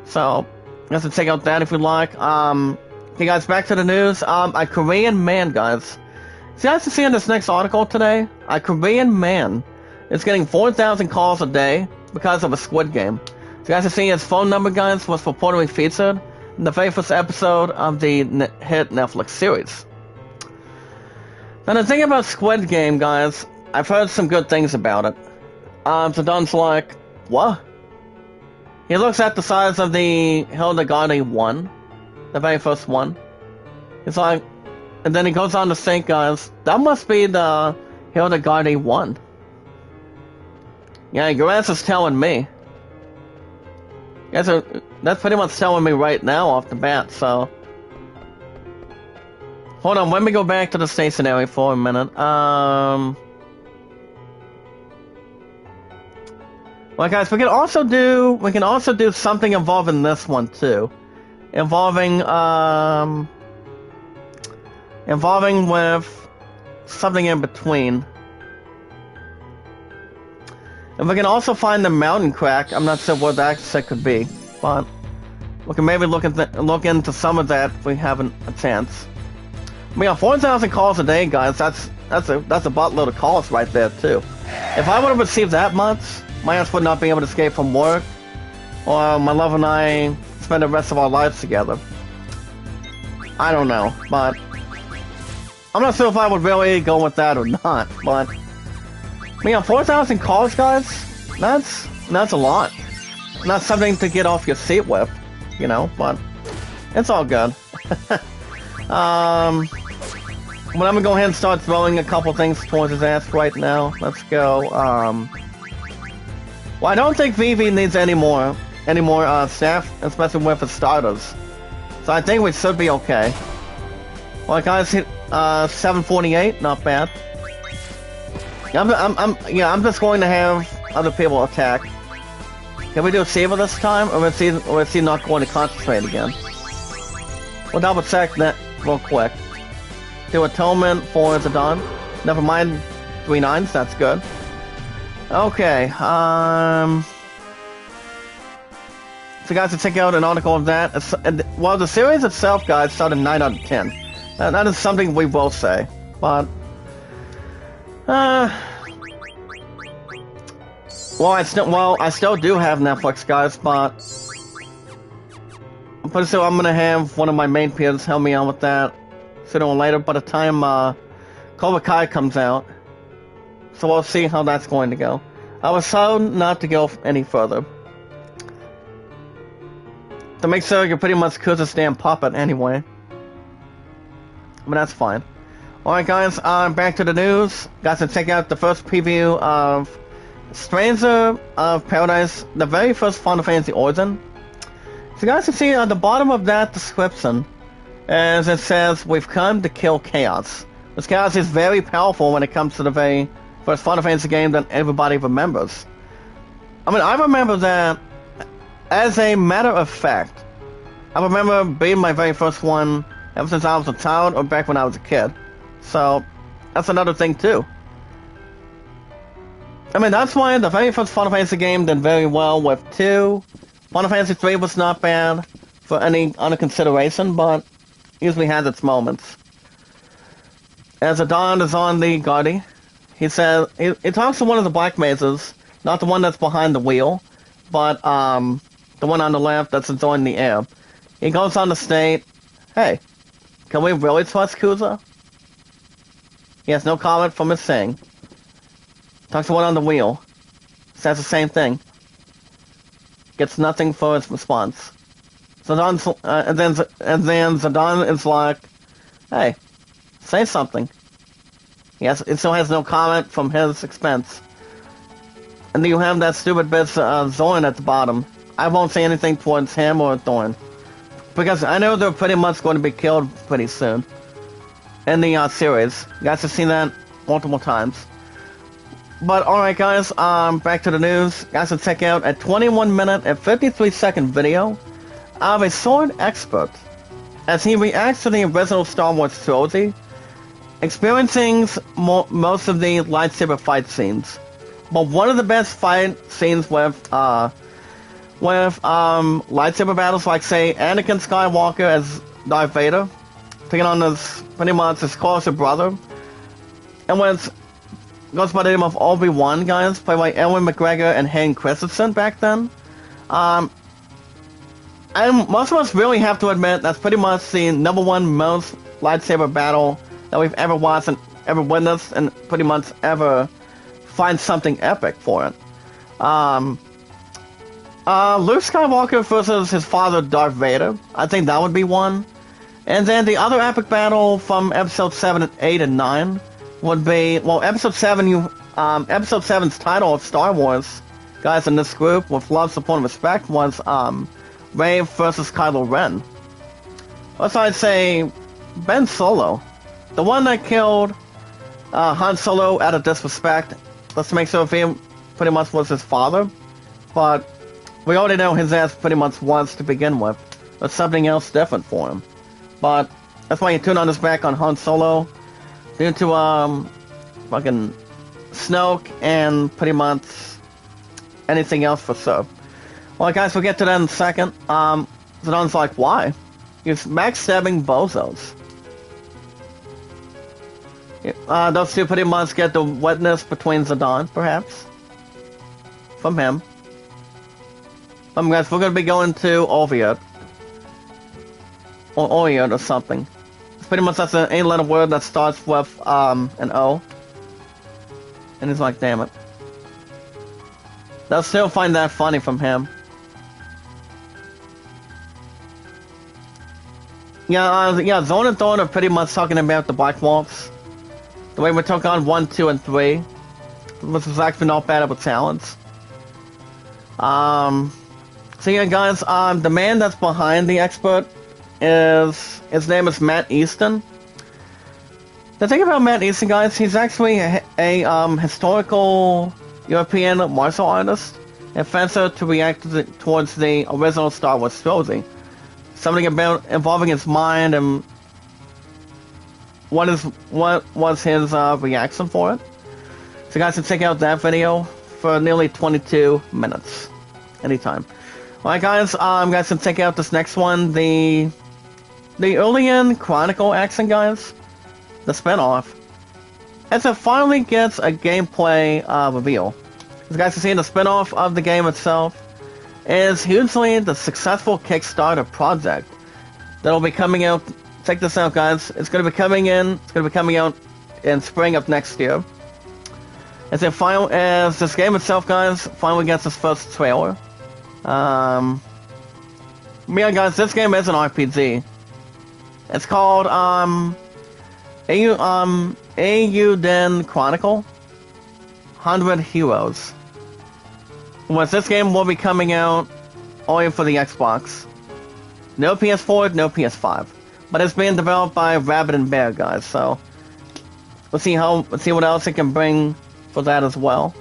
So, you guys can check out that if you'd like. Okay, guys, back to the news. A Korean man, guys. So you guys can see in this next article today, a Korean man is getting 4,000 calls a day because of a Squid Game. So you guys can see his phone number, guys, was reportedly featured in the very first episode of the hit Netflix series. Now, the thing about Squid Game, guys, I've heard some good things about it. So Don's like, what? He looks at the size of the Hildegarde 1, the very first one. He's like, and then he goes on to think, guys, that must be the Hildegarde 1. Yeah, your ass is telling me. That's pretty much telling me right now off the bat, so. Hold on, let me go back to the stationery for a minute. Well, guys, we can also do something involving this one too, involving with something in between. And we can also find the mountain crack. I'm not sure what that could be, but we can maybe look into some of that if we have a chance. We got 4,000 calls a day, guys. That's a buttload of calls right there too. If I would have received that much, my ass would not be able to escape from work, or my love and I spend the rest of our lives together. I don't know, but I'm not sure if I would really go with that or not. But we got 4,000 calls, guys. That's a lot. Not something to get off your seat with, you know. But it's all good. But I'm gonna go ahead and start throwing a couple things towards his ass right now. Let's go. Well, I don't think VV needs any more staff, especially with the starters. So I think we should be okay. Well, guys, hit 748, not bad. I'm just going to have other people attack. Can we do a saver this time, or is he not going to concentrate again? We'll double check that real quick. Do atonement for Zidane. Never mind 3 9s, that's good. Okay, so guys, to check out an article of that. Well, the series itself, guys, started 9 out of 10. That is something we will say, but well, I still do have Netflix, guys, but pretty soon I'm gonna have one of my main peers help me out with that sooner or later. By the time Cobra Kai comes out, so we'll see how that's going to go. I was told not to go any further. To make sure you pretty much Kuza's damn puppet anyway. But that's fine. Alright guys, back to the news. Guys, to check out the first preview of Stranger of Paradise, the very first Final Fantasy Origin. So guys, you see at the bottom of that description, as it says, we've come to kill chaos. This chaos is very powerful when it comes to the very first Final Fantasy game that everybody remembers. I mean, I remember that. As a matter of fact, I remember being my very first one ever since I was a child or back when I was a kid. So, that's another thing too. I mean, that's why the very first Final Fantasy game did very well with 2. Final Fantasy 3 was not bad for any other consideration, but usually has its moments. As Adon is on the Guardi, he says, he talks to one of the Black Mazes, not the one that's behind the wheel, but, the one on the left that's enjoying the air. He goes on to state, hey, can we really trust Kuza? He has no comment from his thing. Talks to one on the wheel. Says the same thing. Gets nothing for his response. Zidane, and then Zidane is like, hey, say something. It still has no comment from his expense. And then you have that stupid bitch Zoran at the bottom. I won't say anything towards him or Thorn, because I know they're pretty much going to be killed pretty soon in the series. You guys have seen that multiple times. But alright guys, back to the news. Guys, to check out a 21-minute and 53-second video of a sword expert as he reacts to the original Star Wars trilogy, experiencing most of the lightsaber fight scenes. But one of the best fight scenes with lightsaber battles, like say Anakin Skywalker as Darth Vader, taking on his pretty much his closer brother, and when it goes by the name of Obi-Wan, guys, played by Ewan McGregor and Hayden Christensen back then. And most of us really have to admit that's pretty much the #1 most lightsaber battle that we've ever watched and ever witnessed, and pretty much ever find something epic for it. Luke Skywalker versus his father Darth Vader. I think that would be one. And then the other epic battle from episode 7, 8, and 9 would be, well, episode 7, episode 7's title of Star Wars, guys, in this group, with love, support, and respect, was, Rey versus Kylo Ren. Also, I'd say Ben Solo. The one that killed, Han Solo out of disrespect. Let's make sure he pretty much was his father. But we already know his ass pretty much was to begin with. There's something else different for him. But that's why you tune on his back on Han Solo. Due to, fucking Snoke and pretty much anything else for sure. Well, guys, we'll get to that in a second. Zidane's like, why? He's backstabbing bozos. Those two pretty much get the witness between Zidane, perhaps. From him. Guys, we're gonna be going to Oviot. Or Oriot or something. It's pretty much that's an 8-letter word that starts with, an O. And he's like, damn it. They'll still find that funny from him. Yeah, Zone and Thorn are pretty much talking about the Black Waltz. The way we took on 1, 2, and 3. Which was actually not bad of a talents. So yeah, guys, the man that's behind the expert his name is Matt Easton. The thing about Matt Easton, guys, he's actually a historical European martial artist and fencer to react towards the original Star Wars trilogy. Something about involving his mind and what was his reaction for it. So you guys can check out that video for nearly 22 minutes. Anytime. Alright guys, you guys can check out this next one, the Alien Chronicle action, guys. The spinoff. As it finally gets a gameplay reveal. As you guys can see, the spinoff of the game itself is hugely the successful Kickstarter project that'll be coming out. Check this out, guys. It's gonna be coming out in spring of next year. As this game itself, guys, finally gets its first trailer. Yeah, guys, this game is an RPG. It's called Eiyuden Chronicle 100 Heroes. Once this game will be coming out only for the Xbox. No PS4, no PS5. But it's being developed by Rabbit and Bear, guys, so let's see what else it can bring for that as well.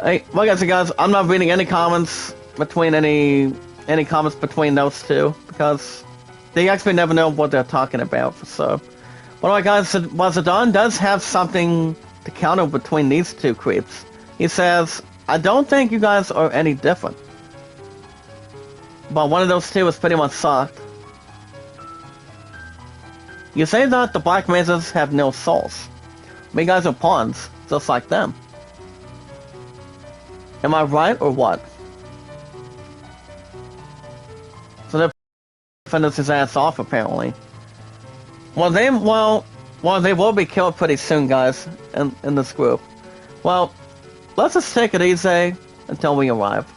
Hey, like I said, guys, I'm not reading any comments between any comments between those two because they actually never know what they're talking about. So, but alright, guys, Zidane does have something to counter between these two creeps. He says, "I don't think you guys are any different." But one of those two is pretty much soft. You say that the Black Mesas have no souls. But you guys are pawns, just like them. Am I right or what? So they're fending his ass off, apparently. Well, they will be killed pretty soon, guys, in this group. Well, let's just take it easy until we arrive.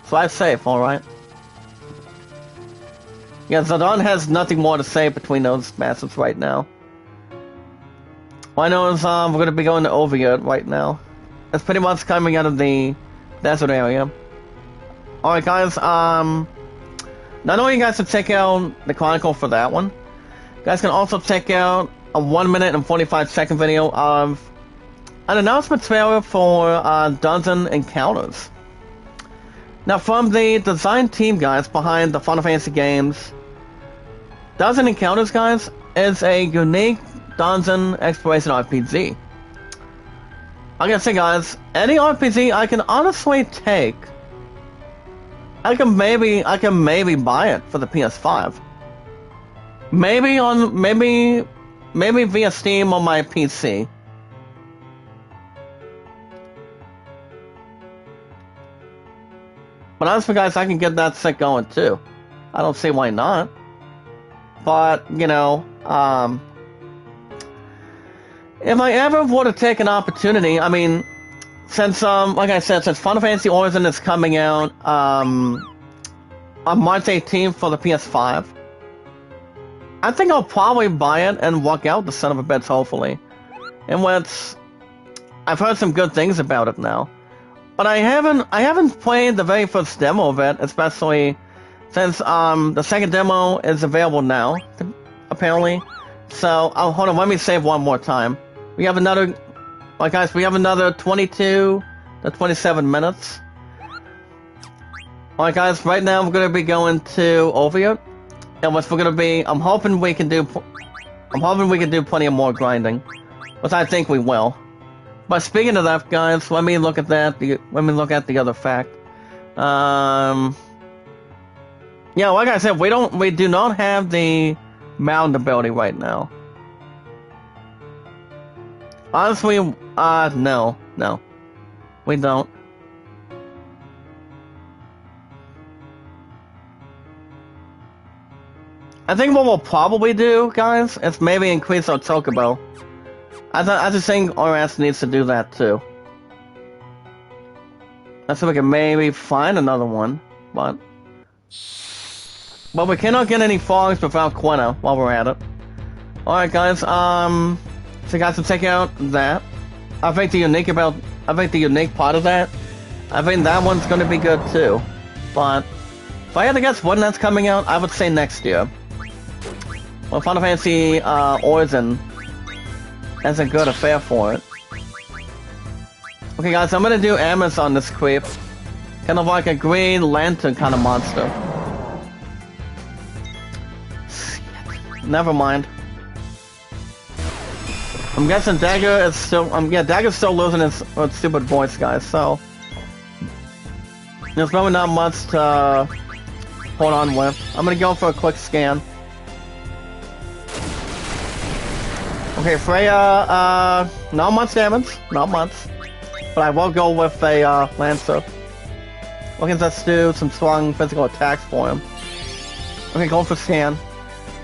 Fly safe, alright? Yeah, Zidane has nothing more to say between those masses right now. All I know is we're going to be going to Oviatt right now. It's pretty much coming out of the desert area. Alright guys, not only you guys can check out the Chronicle for that one, you guys can also check out a 1 minute and 45-second video of an announcement trailer for Dungeon Encounters. Now from the design team, guys, behind the Final Fantasy games, Dungeon Encounters, guys, is a unique dungeon exploration RPG. I'm gonna say, guys, any RPG I can honestly take. I can maybe buy it for the PS5. Maybe via Steam on my PC. But honestly, guys, I can get that set going too. I don't see why not. But, you know, if I ever were to take an opportunity, I mean, since, like I said, since Final Fantasy Origin is coming out, on March 18th for the PS5, I think I'll probably buy it and walk out the son of a bitch, hopefully. And I've heard some good things about it now. But I haven't played the very first demo of it, especially since the second demo is available now, apparently. So hold on, let me save one more time. We have another, like guys, we have another 22 to 27 minutes. Alright guys, right now we're gonna be going to Oviatt, and what we're gonna be, I'm hoping we can do plenty of more grinding, which I think we will. But speaking of that, guys, let me look at that. Let me look at the other fact. Yeah, like I said, we do not have the mound ability right now. Honestly, no, we don't. I think what we'll probably do, guys, is maybe increase our chocobo. I just think our ass needs to do that too. Let's see if we can maybe find another one, but we cannot get any fogs without Quina while we're at it. Alright guys, so you guys can check out that. I think the unique part of that, I think that one's gonna be good too. But if I had to guess when that's coming out, I would say next year. Well, Final Fantasy Origin has a good affair for it. Okay, guys, I'm gonna do Amos on this creep. Kind of like a Green Lantern kind of monster. Never mind. I'm guessing Dagger is still. Yeah, Dagger's still losing his stupid voice, guys. So there's probably not much to hold on with. I'm gonna go for a quick scan. Okay, Freya. Not much damage. Not much. But I will go with a Lancer. Okay, let's do some strong physical attacks for him. Okay, go for scan.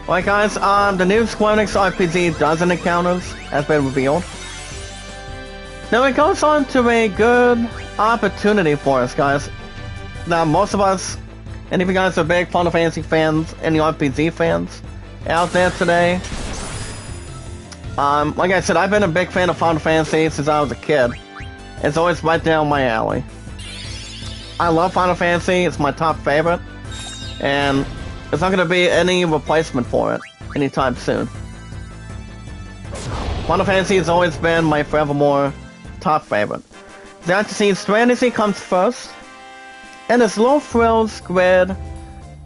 Alright guys, the new Square Enix RPG dozen encounters has been revealed. Now it goes on to a good opportunity for us, guys. Now most of us, and if you guys are big Final Fantasy fans, any RPG fans out there today, like I said, I've been a big fan of Final Fantasy since I was a kid. It's always right down my alley. I love Final Fantasy, it's my top favorite, and there's not going to be any replacement for it anytime soon. Final Fantasy has always been my forevermore top favorite. The fantasy strategy comes first, and it's low thrill squid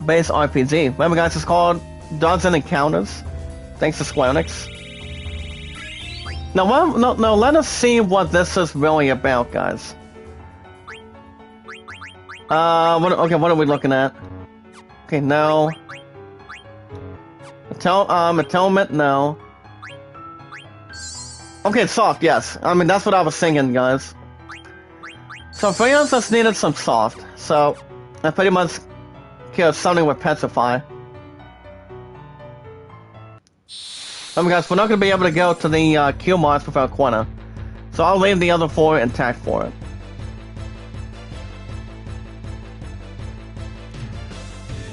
based RPG. Remember guys, it's called Dozen Encounters, thanks to Square Enix. Now, let us see what this is really about, guys. What are we looking at? Okay, no. Atonement, no. Okay, soft, yes. I mean, that's what I was singing, guys. So, Freya just needed some soft. So, I pretty much killed something with Petrify. Guys, we're not going to be able to go to the Q Mars without Quina. So, I'll leave the other 4 intact for it.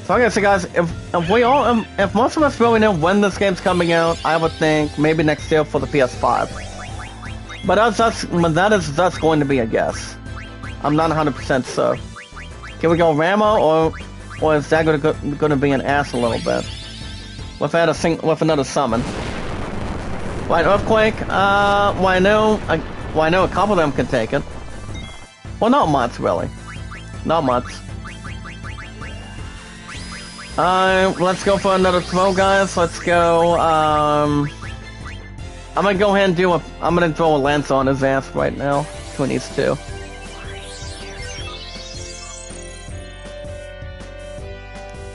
So okay, so guys, if most of us really know when this game's coming out, I would think maybe next year for the PS5. But that's going to be a guess. I'm not 100% sure. Can we go Ramo, or is that going to be an ass a little bit? With another summon. Right, Earthquake. Well I know a couple of them can take it. Well, not much really. Not much. Let's go for another throw, guys. Let's go, I'm gonna go ahead and I'm gonna throw a lance on his ass right now. Between these two.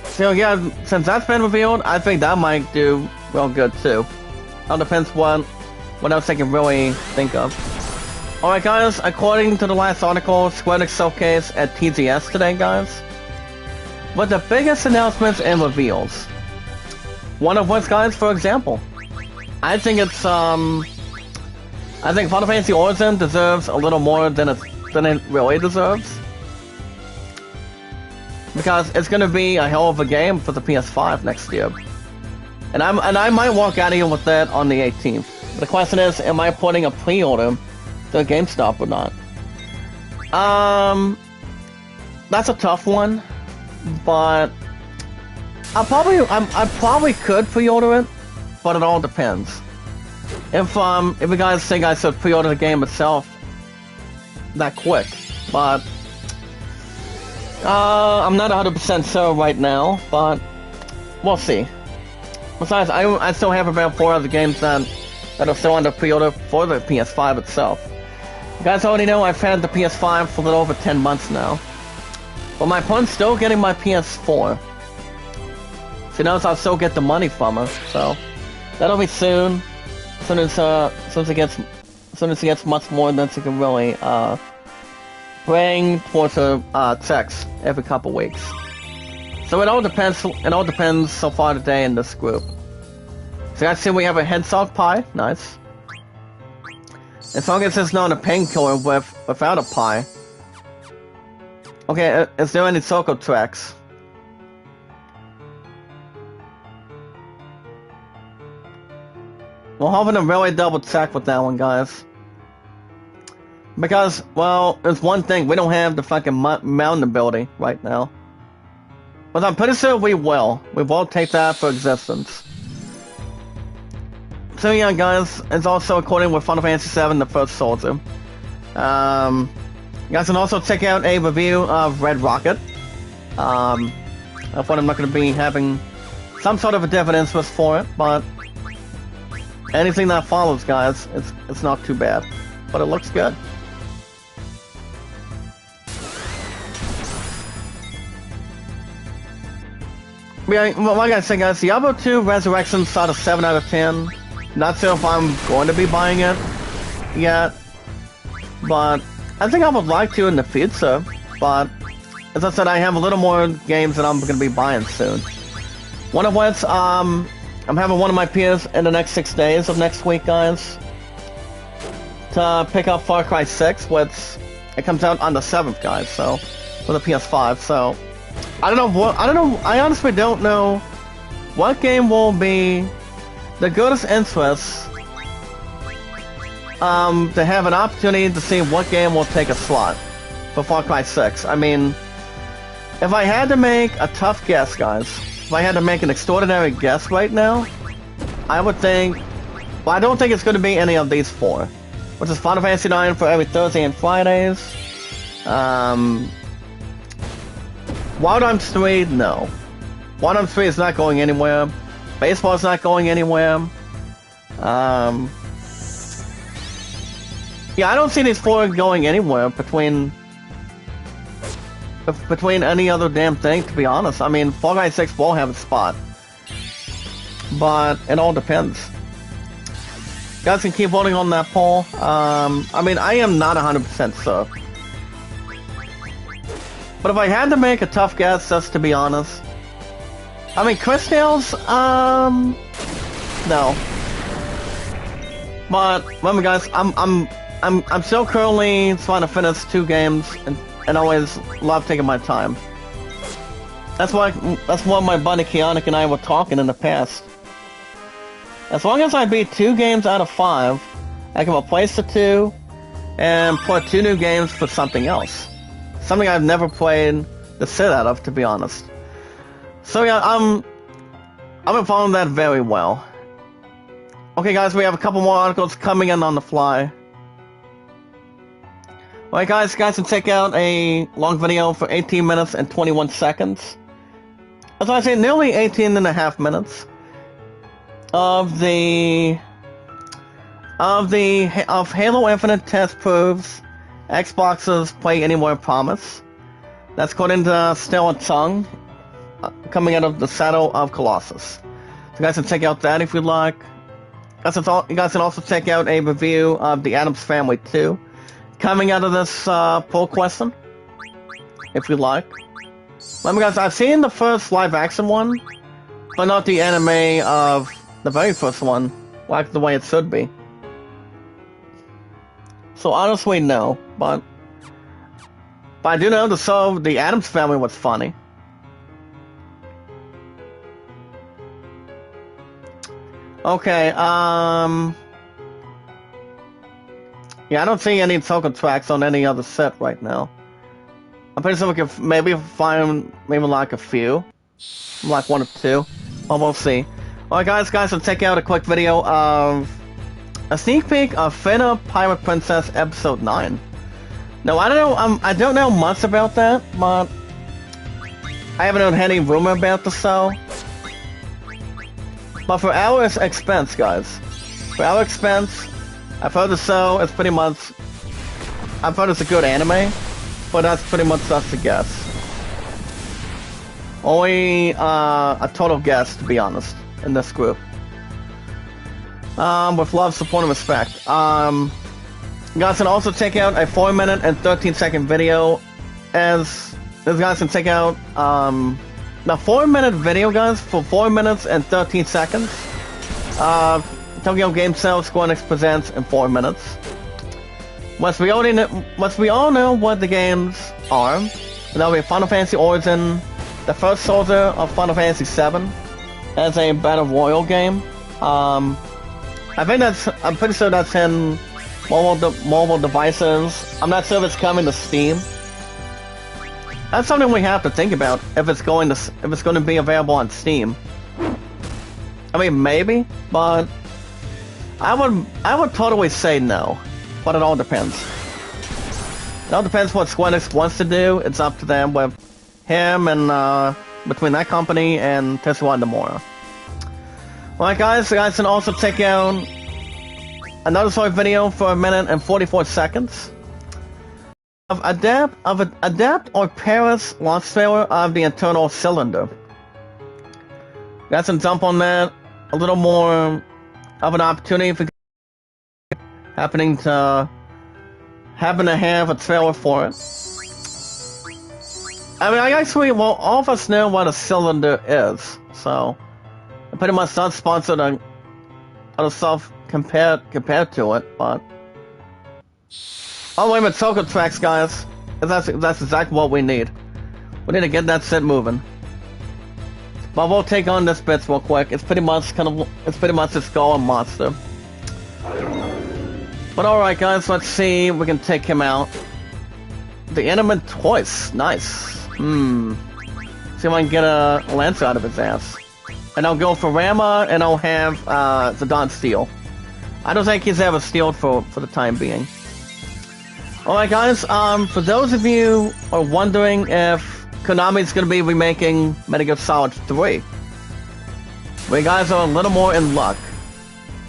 So yeah, since that's been revealed, I think that might do real good too. All depends what else I can really think of. Alright guys, according to the last article, Square Enix showcase at TGS today, guys. But the biggest announcements and reveals. One of which, guys, for example, I think Final Fantasy Origin deserves a little more than it really deserves. Because it's gonna be a hell of a game for the PS5 next year. And I might walk out of here with that on the 18th. But the question is, am I putting a pre-order to GameStop or not? That's a tough one. But I probably could pre-order it, but it all depends. If you guys think I should pre-order the game itself that quick, but I'm not 100% sure right now, but we'll see. Besides, I still have about 4 other games that are still under pre-order for the PS5 itself. You guys already know I've had the PS5 for a little over 10 months now. But my opponent's still getting my PS4. She knows I'll still get the money from her, so that'll be soon. As soon as it gets much more than she can really bring towards her checks every couple weeks. So it all depends. It all depends so far today in this group. So I see we have a head salt pie. Nice. As long as it's not a painkiller without a pie. Okay, is there any Soko tracks? We're hoping to really double check with that one, guys. Because, well, there's one thing, we don't have the fucking mountain ability right now. But I'm pretty sure we will. We will take that for existence. So yeah, guys, it's also according with Final Fantasy VII, the first soldier. You guys can also check out a review of Red Rocket. Of what I'm not going to be having some sort of a dividends list for it, but anything that follows, guys, it's not too bad. But it looks good. Yeah, like I said, guys, Diablo 2 Resurrection out of 7 out of 10. Not sure if I'm going to be buying it yet, but I think I would like to in the future. But as I said, I have a little more games that I'm going to be buying soon. One of which, I'm having one of my peers in the next 6 days of next week, guys, to pick up Far Cry 6, which it comes out on the 7th, guys. So for the PS5, so. I I honestly don't know what game will be the greatest interest to have an opportunity to see what game will take a slot for Far Cry 6. I mean, if I had to make a tough guess, guys, if I had to make an extraordinary guess right now, I would think, well, I don't think it's going to be any of these 4, which is Final Fantasy IX for every Thursday and Fridays, Wild Arms 3, no. Wild Arms 3 is not going anywhere. Baseball's not going anywhere. Yeah, I don't see these 4 going anywhere between any other damn thing, to be honest. I mean, Fall Guys 6 will have a spot. But it all depends. You guys can keep voting on that poll. I mean, I am not 100% sure. But if I had to make a tough guess, just to be honest, I mean, Crystals, no. But remember, guys, I'm still currently trying to finish 2 games, and always love taking my time. That's what my buddy Keonic and I were talking in the past. As long as I beat 2 games out of 5, I can replace the 2 and put 2 new games for something else. Something I've never played the shit out of, to be honest. So yeah, I've been following that very well. Okay, guys, we have a couple more articles coming in on the fly. Alright, guys can check out a long video for 18 minutes and 21 seconds. As I say, nearly 18 and a half minutes of Halo Infinite test proves Xbox's Play Anywhere promise. That's according to Stella Chung, coming out of the Shadow of Colossus. So you guys can check out that if you'd like. You guys can also check out a review of The Addams Family 2, coming out of this poll question, if you'd like. Let me guys, I've seen the first live-action one, but not the anime of the very first one, like the way it should be. So honestly, no, but I do know the Addams Family was funny. Okay, yeah, I don't see any token tracks on any other set right now. I'm pretty sure we can maybe find like a few, like 1 or 2, but we'll see. Alright, guys, so check out a quick video of a sneak peek of Fena Pirate Princess Episode 9. Now, I don't know much about that, but I haven't heard any rumor about the show. But for our expense, guys, for our expense, I've heard the show is pretty much, I've heard it's a good anime, but that's pretty much just a guess. Only a total guess, to be honest, in this group. With love, support, and respect. You guys can also check out a 4-minute and 13-second video, as you guys can check out the 4-minute video, guys, for 4 minutes and 13 seconds. Tokyo Game Show Square Enix presents in 4 minutes. Once we all know what the games are, that'll be Final Fantasy Origin, the first soldier of Final Fantasy VII, as a Battle Royale game. I'm pretty sure that's in mobile devices. I'm not sure if it's coming to Steam. That's something we have to think about if it's going to be available on Steam. I mean, maybe, but I would totally say no. But it all depends. It all depends what Square Enix wants to do. It's up to them with him and between that company and Tetsuya Nomura. Alright guys, you guys can also check out another story video for 1 minute and 44 seconds. Adapt or Paris launch trailer of the Eternal Cylinder. You guys can jump on that. A little more of an opportunity for happen to have a trailer for it. I mean, well, all of us know what a cylinder is, so I pretty much not sponsored other stuff compared to it, but oh wait a minute, Soka tracks, guys. That's exactly what we need. We need to get that set moving. But we'll take on this bit real quick. It's pretty much this golem monster. But alright guys, let's see if we can take him out. The Animate twice. Nice. See if I can get a lance out of his ass. And I'll go for Rama, and I'll have Zidane steal. I don't think he's ever stealed for the time being. Alright guys, for those of you who are wondering if Konami's gonna be remaking Metal Gear Solid 3, we guys are a little more in luck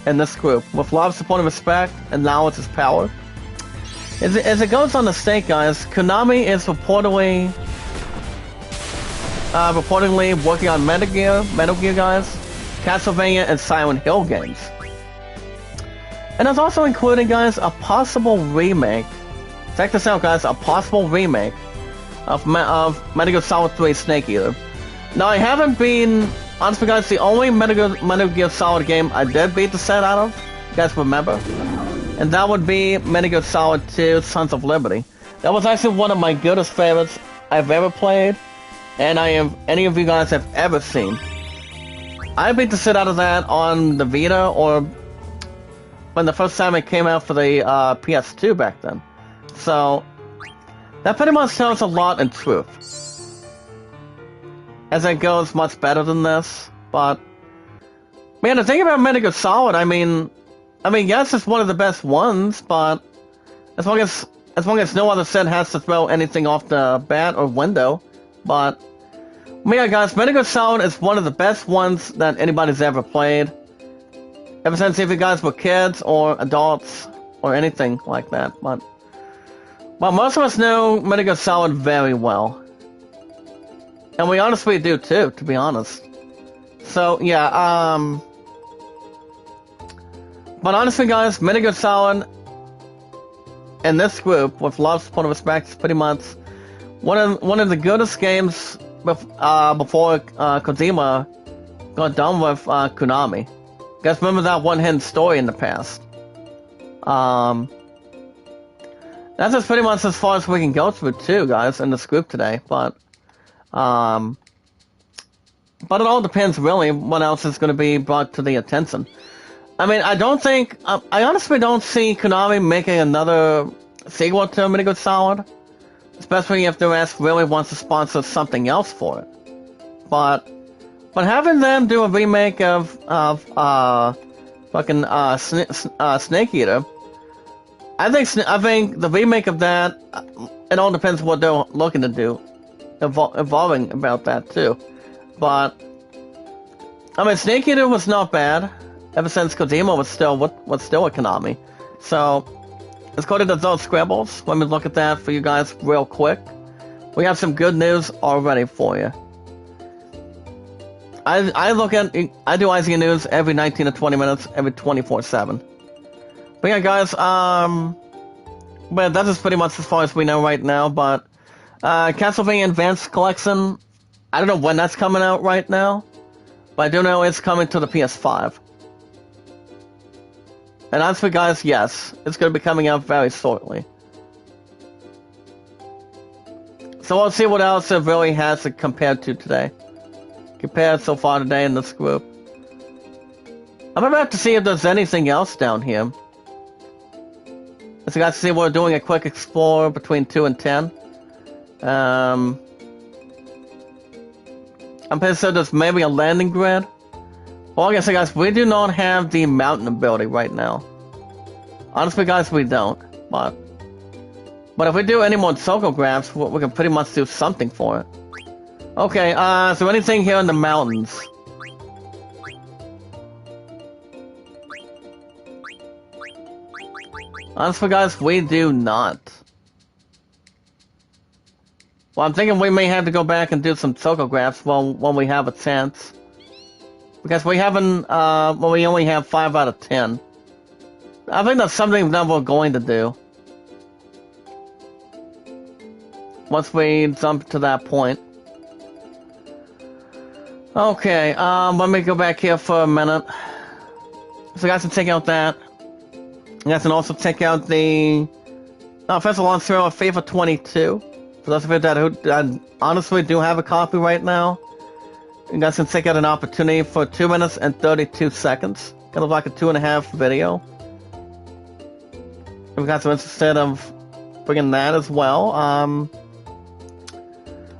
in this group. With love, support, and respect, and knowledge is power. As it goes on the stake, guys, Konami is reportedly working on Metal Gear, guys, Castlevania, and Silent Hill games. And it's also including, guys, a possible remake. Check this out, guys, a possible remake of Metal Gear Solid 3 Snake Eater. Now, I haven't been, honestly, guys, the only Metal Gear Solid game I did beat the set out of, you guys remember? And that would be Metal Gear Solid 2 Sons of Liberty. That was actually one of my goodest favorites I've ever played, and any of you guys have ever seen. I beat the shit out of that on the Vita, or when the first time it came out for the PS2 back then. So, that pretty much tells a lot in truth. As it goes much better than this, but man, the thing about Metal Gear Solid, I mean, yes, it's one of the best ones, but as long as no other set has to throw anything off the bat or window, but yeah, guys, Metal Gear Solid is one of the best ones that anybody's ever played. Ever since if you guys were kids or adults or anything like that, but most of us know Metal Gear Solid very well. And we honestly do too, to be honest. So, yeah, but honestly, guys, Metal Gear Solid and this group, with love, support, and respect, is pretty much one of the goodest games before Kojima got done with Konami. You guys remember that one hidden story in the past? That's just pretty much as far as we can go through too, guys, in this group today. But it all depends really what else is going to be brought to the attention. I mean, I honestly don't see Konami making another sequel to Metal Gear Solid, especially if their ass really wants to sponsor something else for it. But having them do a remake of Snake Eater, I think the remake of that, it all depends what they're looking to do, evolving about that too. But I mean, Snake Eater was not bad ever since Kojima was still at Konami. So let's go to the Adult Scribbles. Let me look at that for you guys real quick. We have some good news already for you. I do IZN News every 19 to 20 minutes, every 24/7. But yeah, guys, but that is pretty much as far as we know right now. But Castlevania Advanced Collection, I don't know when that's coming out right now, but I do know it's coming to the PS5. And honestly, guys, yes, it's going to be coming out very shortly. So we'll see what else it really has to compare to today. Compared so far today in this group. I'm about to see if there's anything else down here. As you guys see, we're doing a quick explore between 2 and 10. I'm pretty sure there's maybe a landing grid. Well, I guess, guys, we do not have the mountain ability right now. Honestly, guys, we don't. But But if we do any more Sokographs, we can pretty much do something for it. Okay, is there anything here in the mountains? Honestly, guys, we do not. Well, I'm thinking we may have to go back and do some Sokographs when we have a chance. Because we haven't, well, we only have 5 out of 10. I think that's something that we're going to do. Once we jump to that point. Okay, let me go back here for a minute. So you guys can check out that. You guys can also check out the official launch trailer of FIFA 22. For those of you that honestly do have a copy right now, you guys can check out an opportunity for 2 minutes and 32 seconds. Kind of like a 2.5 video. If you guys are interested of bringing that as well.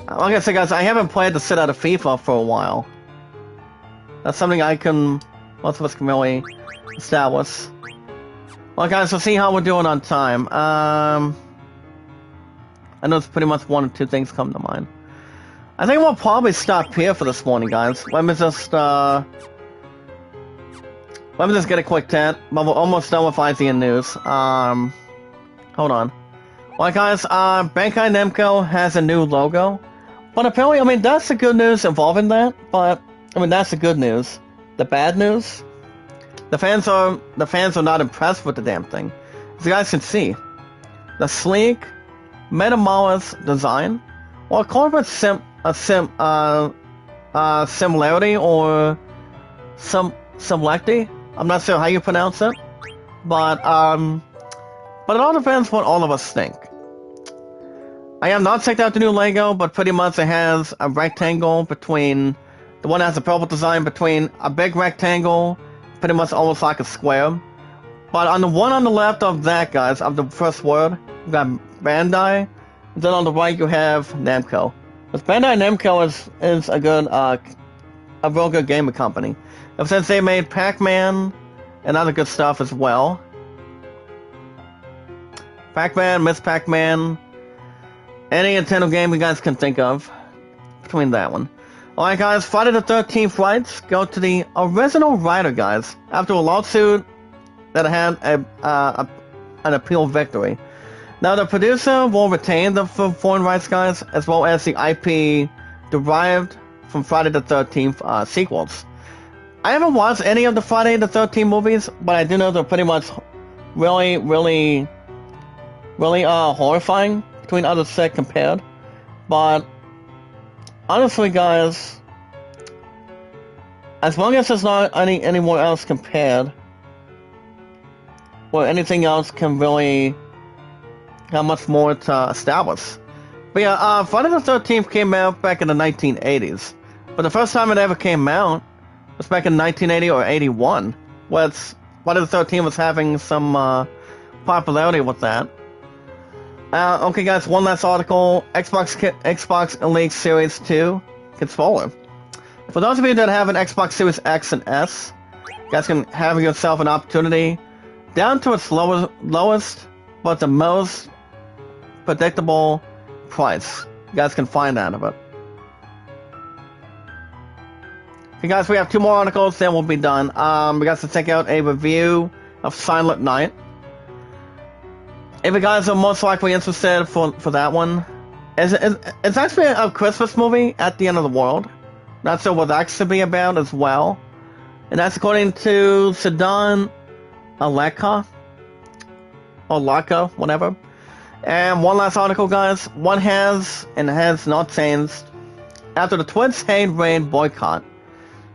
Like I said, guys, I haven't played the shit out of FIFA for a while. That's something most of us can really establish. Well, guys, we'll see how we're doing on time. I know it's pretty much 1 or 2 things come to mind. I think we'll probably stop here for this morning, guys. Let me just get a quick chat. But we're almost done with IGN news. Hold on. Well, guys, Bandai Namco has a new logo. But apparently, I mean, that's the good news involving that. But, I mean, that's the good news. The bad news? The fans are not impressed with the damn thing. As you guys can see, the sleek, minimalist design, well, call it similarity or similarity. I'm not sure how you pronounce it, but it all depends what all of us think. I have not checked out the new Lego, but pretty much it has a rectangle between the one that has a purple design between a big rectangle, pretty much almost like a square. But on the one on the left of that, guys, of the first word, you got Bandai. And then on the right, you have Namco. Because Bandai Namco is a good, a real good gaming company. Ever since they made Pac-Man and other good stuff as well. Pac-Man, Miss Pac-Man, any Nintendo game you guys can think of between that one. Alright, guys, Friday the 13th rights go to the original writer, guys, after a lawsuit that had an appeal victory. Now, the producer will retain the foreign rights, guys, as well as the IP derived from Friday the 13th sequels. I haven't watched any of the Friday the 13th movies, but I do know they're pretty much really horrifying between other set compared. But honestly, guys, as long as there's not anyone else compared, or anything else can really have much more to establish. But yeah, Friday the 13th came out back in the 1980s. But the first time it ever came out was back in 1980 or 81. Friday the 13th was having some popularity with that. Okay, guys, one last article. Xbox Elite Series 2 controller. For those of you that have an Xbox Series X and S, you guys can have yourself an opportunity down to its lowest, but the most predictable price you guys can find out of it. Okay, guys, we have 2 more articles, then we'll be done. We got to check out a review of Silent Night. If you guys are most likely interested for that one, it's actually a Christmas movie at the end of the world. Not sure what that should be about as well. And that's according to Sedan Aleka, or Laka, whatever. And one last article, guys. One has and has not changed after the Twitch Hate Raid boycott,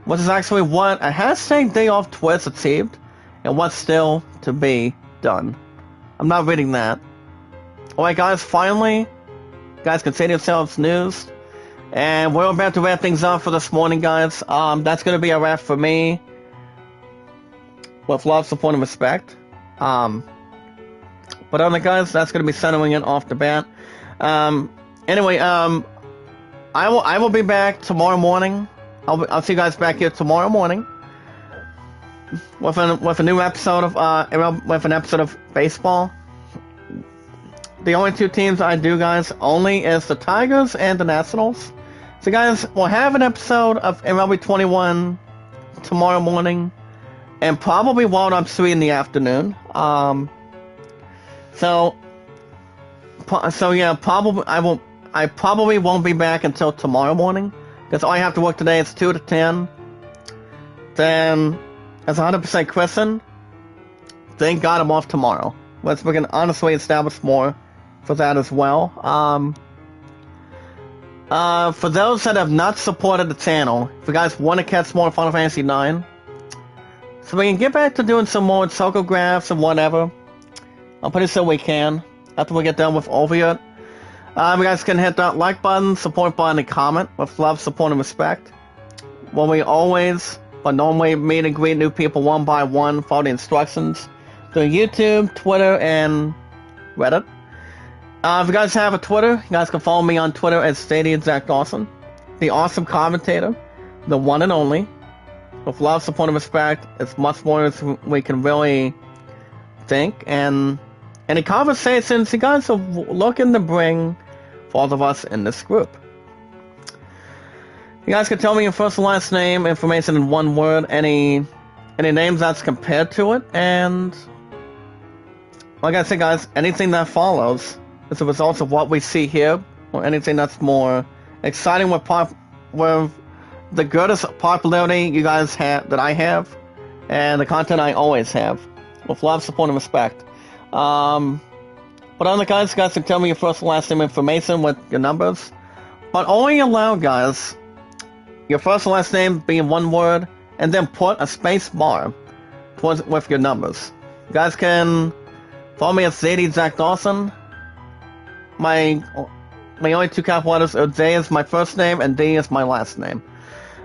which is actually what a hashtag day off Twitch achieved, and what's still to be done. I'm not reading that. Alright, guys, finally, you guys can say to yourselves news. And we're about to wrap things up for this morning, guys. That's going to be a wrap for me. With love, support, and respect. But other guys, that's going to be settling it off the bat. Anyway, I will be back tomorrow morning. I'll see you guys back here tomorrow morning with a new episode of with an episode of baseball. the only two teams I do, guys, only is the Tigers and the Nationals. So, guys, we'll have an episode of MLB 21 tomorrow morning, and probably while I'm 3 in the afternoon. So yeah, probably I probably won't be back until tomorrow morning, because all I have to work today is 2 to 10. Then, as 100% Kristen, thank God I'm off tomorrow. Let's we can honestly establish more for that as well. For those that have not supported the channel, if you guys want to catch more Final Fantasy IX, so we can get back to doing some more Sokographs and whatever. I'm pretty sure we can, after we get done with Oviat. You guys can hit that like button, support button, and comment with love, support, and respect. Well, we always, but normally, meet and greet new people one by one, follow the instructions through YouTube, Twitter, and Reddit. If you guys have a Twitter, you guys can follow me on Twitter at StadiaZachDawson, the awesome commentator, the one and only. With love, support, and respect, it's much more as we can really think, and any conversations you guys are looking to bring for all of us in this group. You guys can tell me your first and last name, information in one word, any names that's compared to it, and like I said, guys, anything that follows is a result of what we see here, or anything that's more exciting with the greatest popularity you guys have, that I have, and the content I always have, with love, support, and respect. But on the guys can tell me your first and last name information with your numbers, but only allow, guys, your first and last name being one word, and then put a space bar with your numbers. You guys can follow me at StadiaZachDawson. My only two capital letters are J is my first name and D is my last name.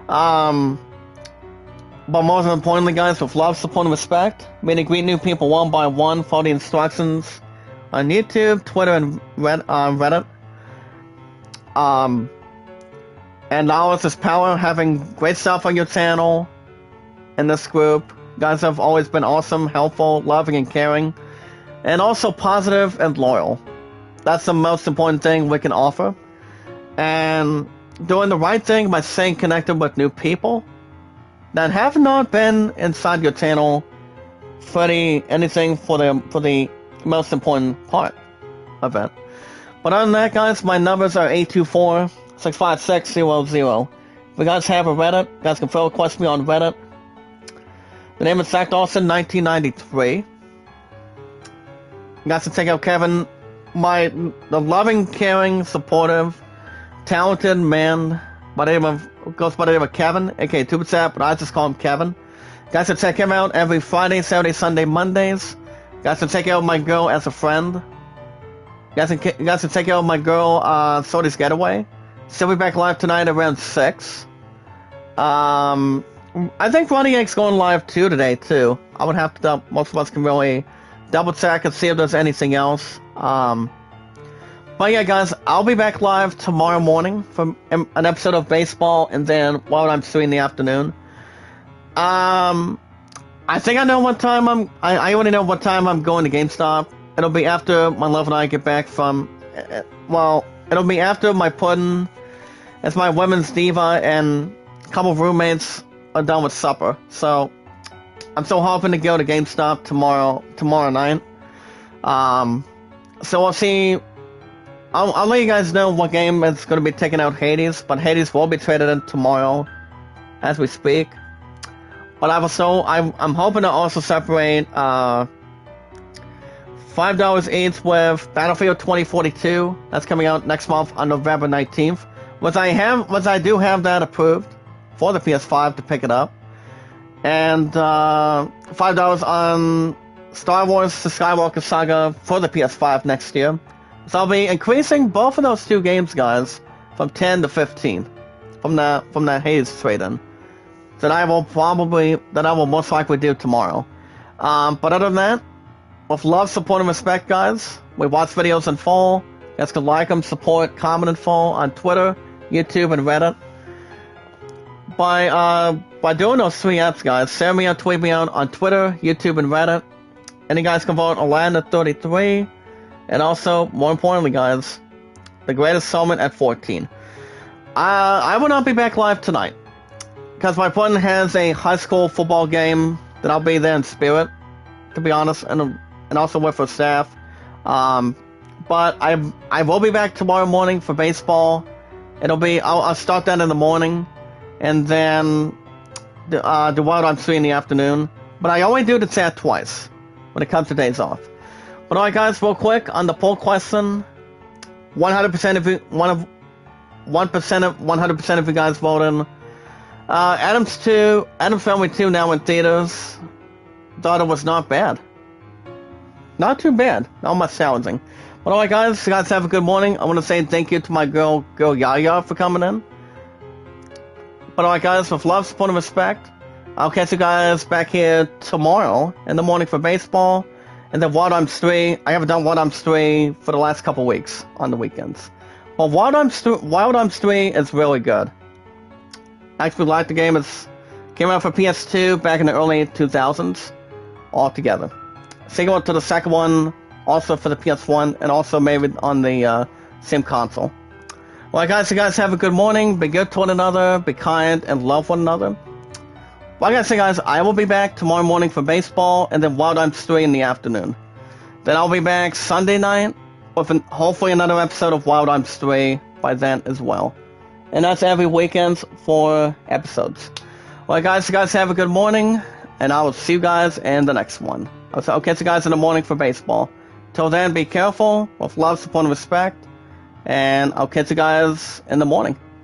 But most importantly, guys, with love, support, and respect, meet and greet new people one by one, follow the instructions on YouTube, Twitter, and Reddit. And knowledge is power, having great stuff on your channel in this group. You guys have always been awesome, helpful, loving, and caring, and also positive and loyal. That's the most important thing we can offer. And doing the right thing by staying connected with new people that have not been inside your channel for anything for the most important part of it. But other than that, guys, my numbers are 824-656-00. If you guys have a Reddit, you guys can friend request me on Reddit. The name is Zach Dawson, 1993. You guys can check out Kevin, the loving, caring, supportive, talented man goes by the name of Kevin, aka TubeChat, but I just call him Kevin. You guys can check him out every Friday, Saturday, Sunday, Mondays. You guys can check out my girl as a friend. You guys can check out my girl, Soda's Getaway. She'll be back live tonight around 6. I think Ronnie Yank's going live too today, too. I would have to, most of us can really double check and see if there's anything else. But yeah, guys, I'll be back live tomorrow morning for an episode of baseball, and then while I'm 3 in the afternoon. I think I know what time I already know what time I'm going to GameStop. It'll be after my love and I get back from, it'll be after my pudding, as my women's diva and a couple of roommates are done with supper. So, I'm still hoping to go to GameStop tomorrow night. So we'll see. I'll let you guys know what game is going to be taking out Hades, but Hades will be traded in tomorrow as we speak. But I'm hoping to also separate $5 each with Battlefield 2042. That's coming out next month on November 19th. Which I do have that approved for the PS5 to pick it up. And $5 on Star Wars: The Skywalker Saga for the PS5 next year. So I'll be increasing both of those two games, guys, from 10 to 15 from that Hades trade-in. That I will most likely do tomorrow. But other than that, with love, support, and respect, guys, we watch videos in full. You guys can like them, support, comment in full on Twitter, YouTube, and Reddit. By doing those 3 apps, guys, send me or tweet me out on Twitter, YouTube, and Reddit. And you guys can vote Orlando33 And also, more importantly, guys, the greatest summit at 14. I will not be back live tonight because my friend has a high school football game that I'll be there in spirit, to be honest, and also with her staff. But I will be back tomorrow morning for baseball. I'll start that in the morning, and then the Wild on 3 in the afternoon. But I only do the chat twice when it comes to days off. But alright, guys, real quick on the poll question, 100% of you, 100% of you guys voted. Adams Family 2 now in theaters. Thought it was not bad. Not too bad. Not much challenging. But alright, guys, you guys have a good morning. I want to say thank you to my girl Yaya for coming in. But alright, guys, with love, support, and respect, I'll catch you guys back here tomorrow in the morning for baseball. And then Wild Arms 3, I haven't done Wild Arms 3 for the last couple weeks on the weekends. But Wild Arms 3 is really good. I actually like the game. It came out for PS2 back in the early 2000s altogether. Sequel to the second one, also for the PS1, and also maybe on the same console. Well, guys, you guys have a good morning. Be good to one another, be kind, and love one another. Like I say, guys, I will be back tomorrow morning for baseball, and then Wild Arms 3 in the afternoon. Then I'll be back Sunday night with hopefully another episode of Wild Arms 3 by then as well. And that's every weekend for episodes. Well, guys, you guys have a good morning, and I will see you guys in the next one. I'll catch you guys in the morning for baseball. Till then, be careful, with love, support, and respect, and I'll catch you guys in the morning.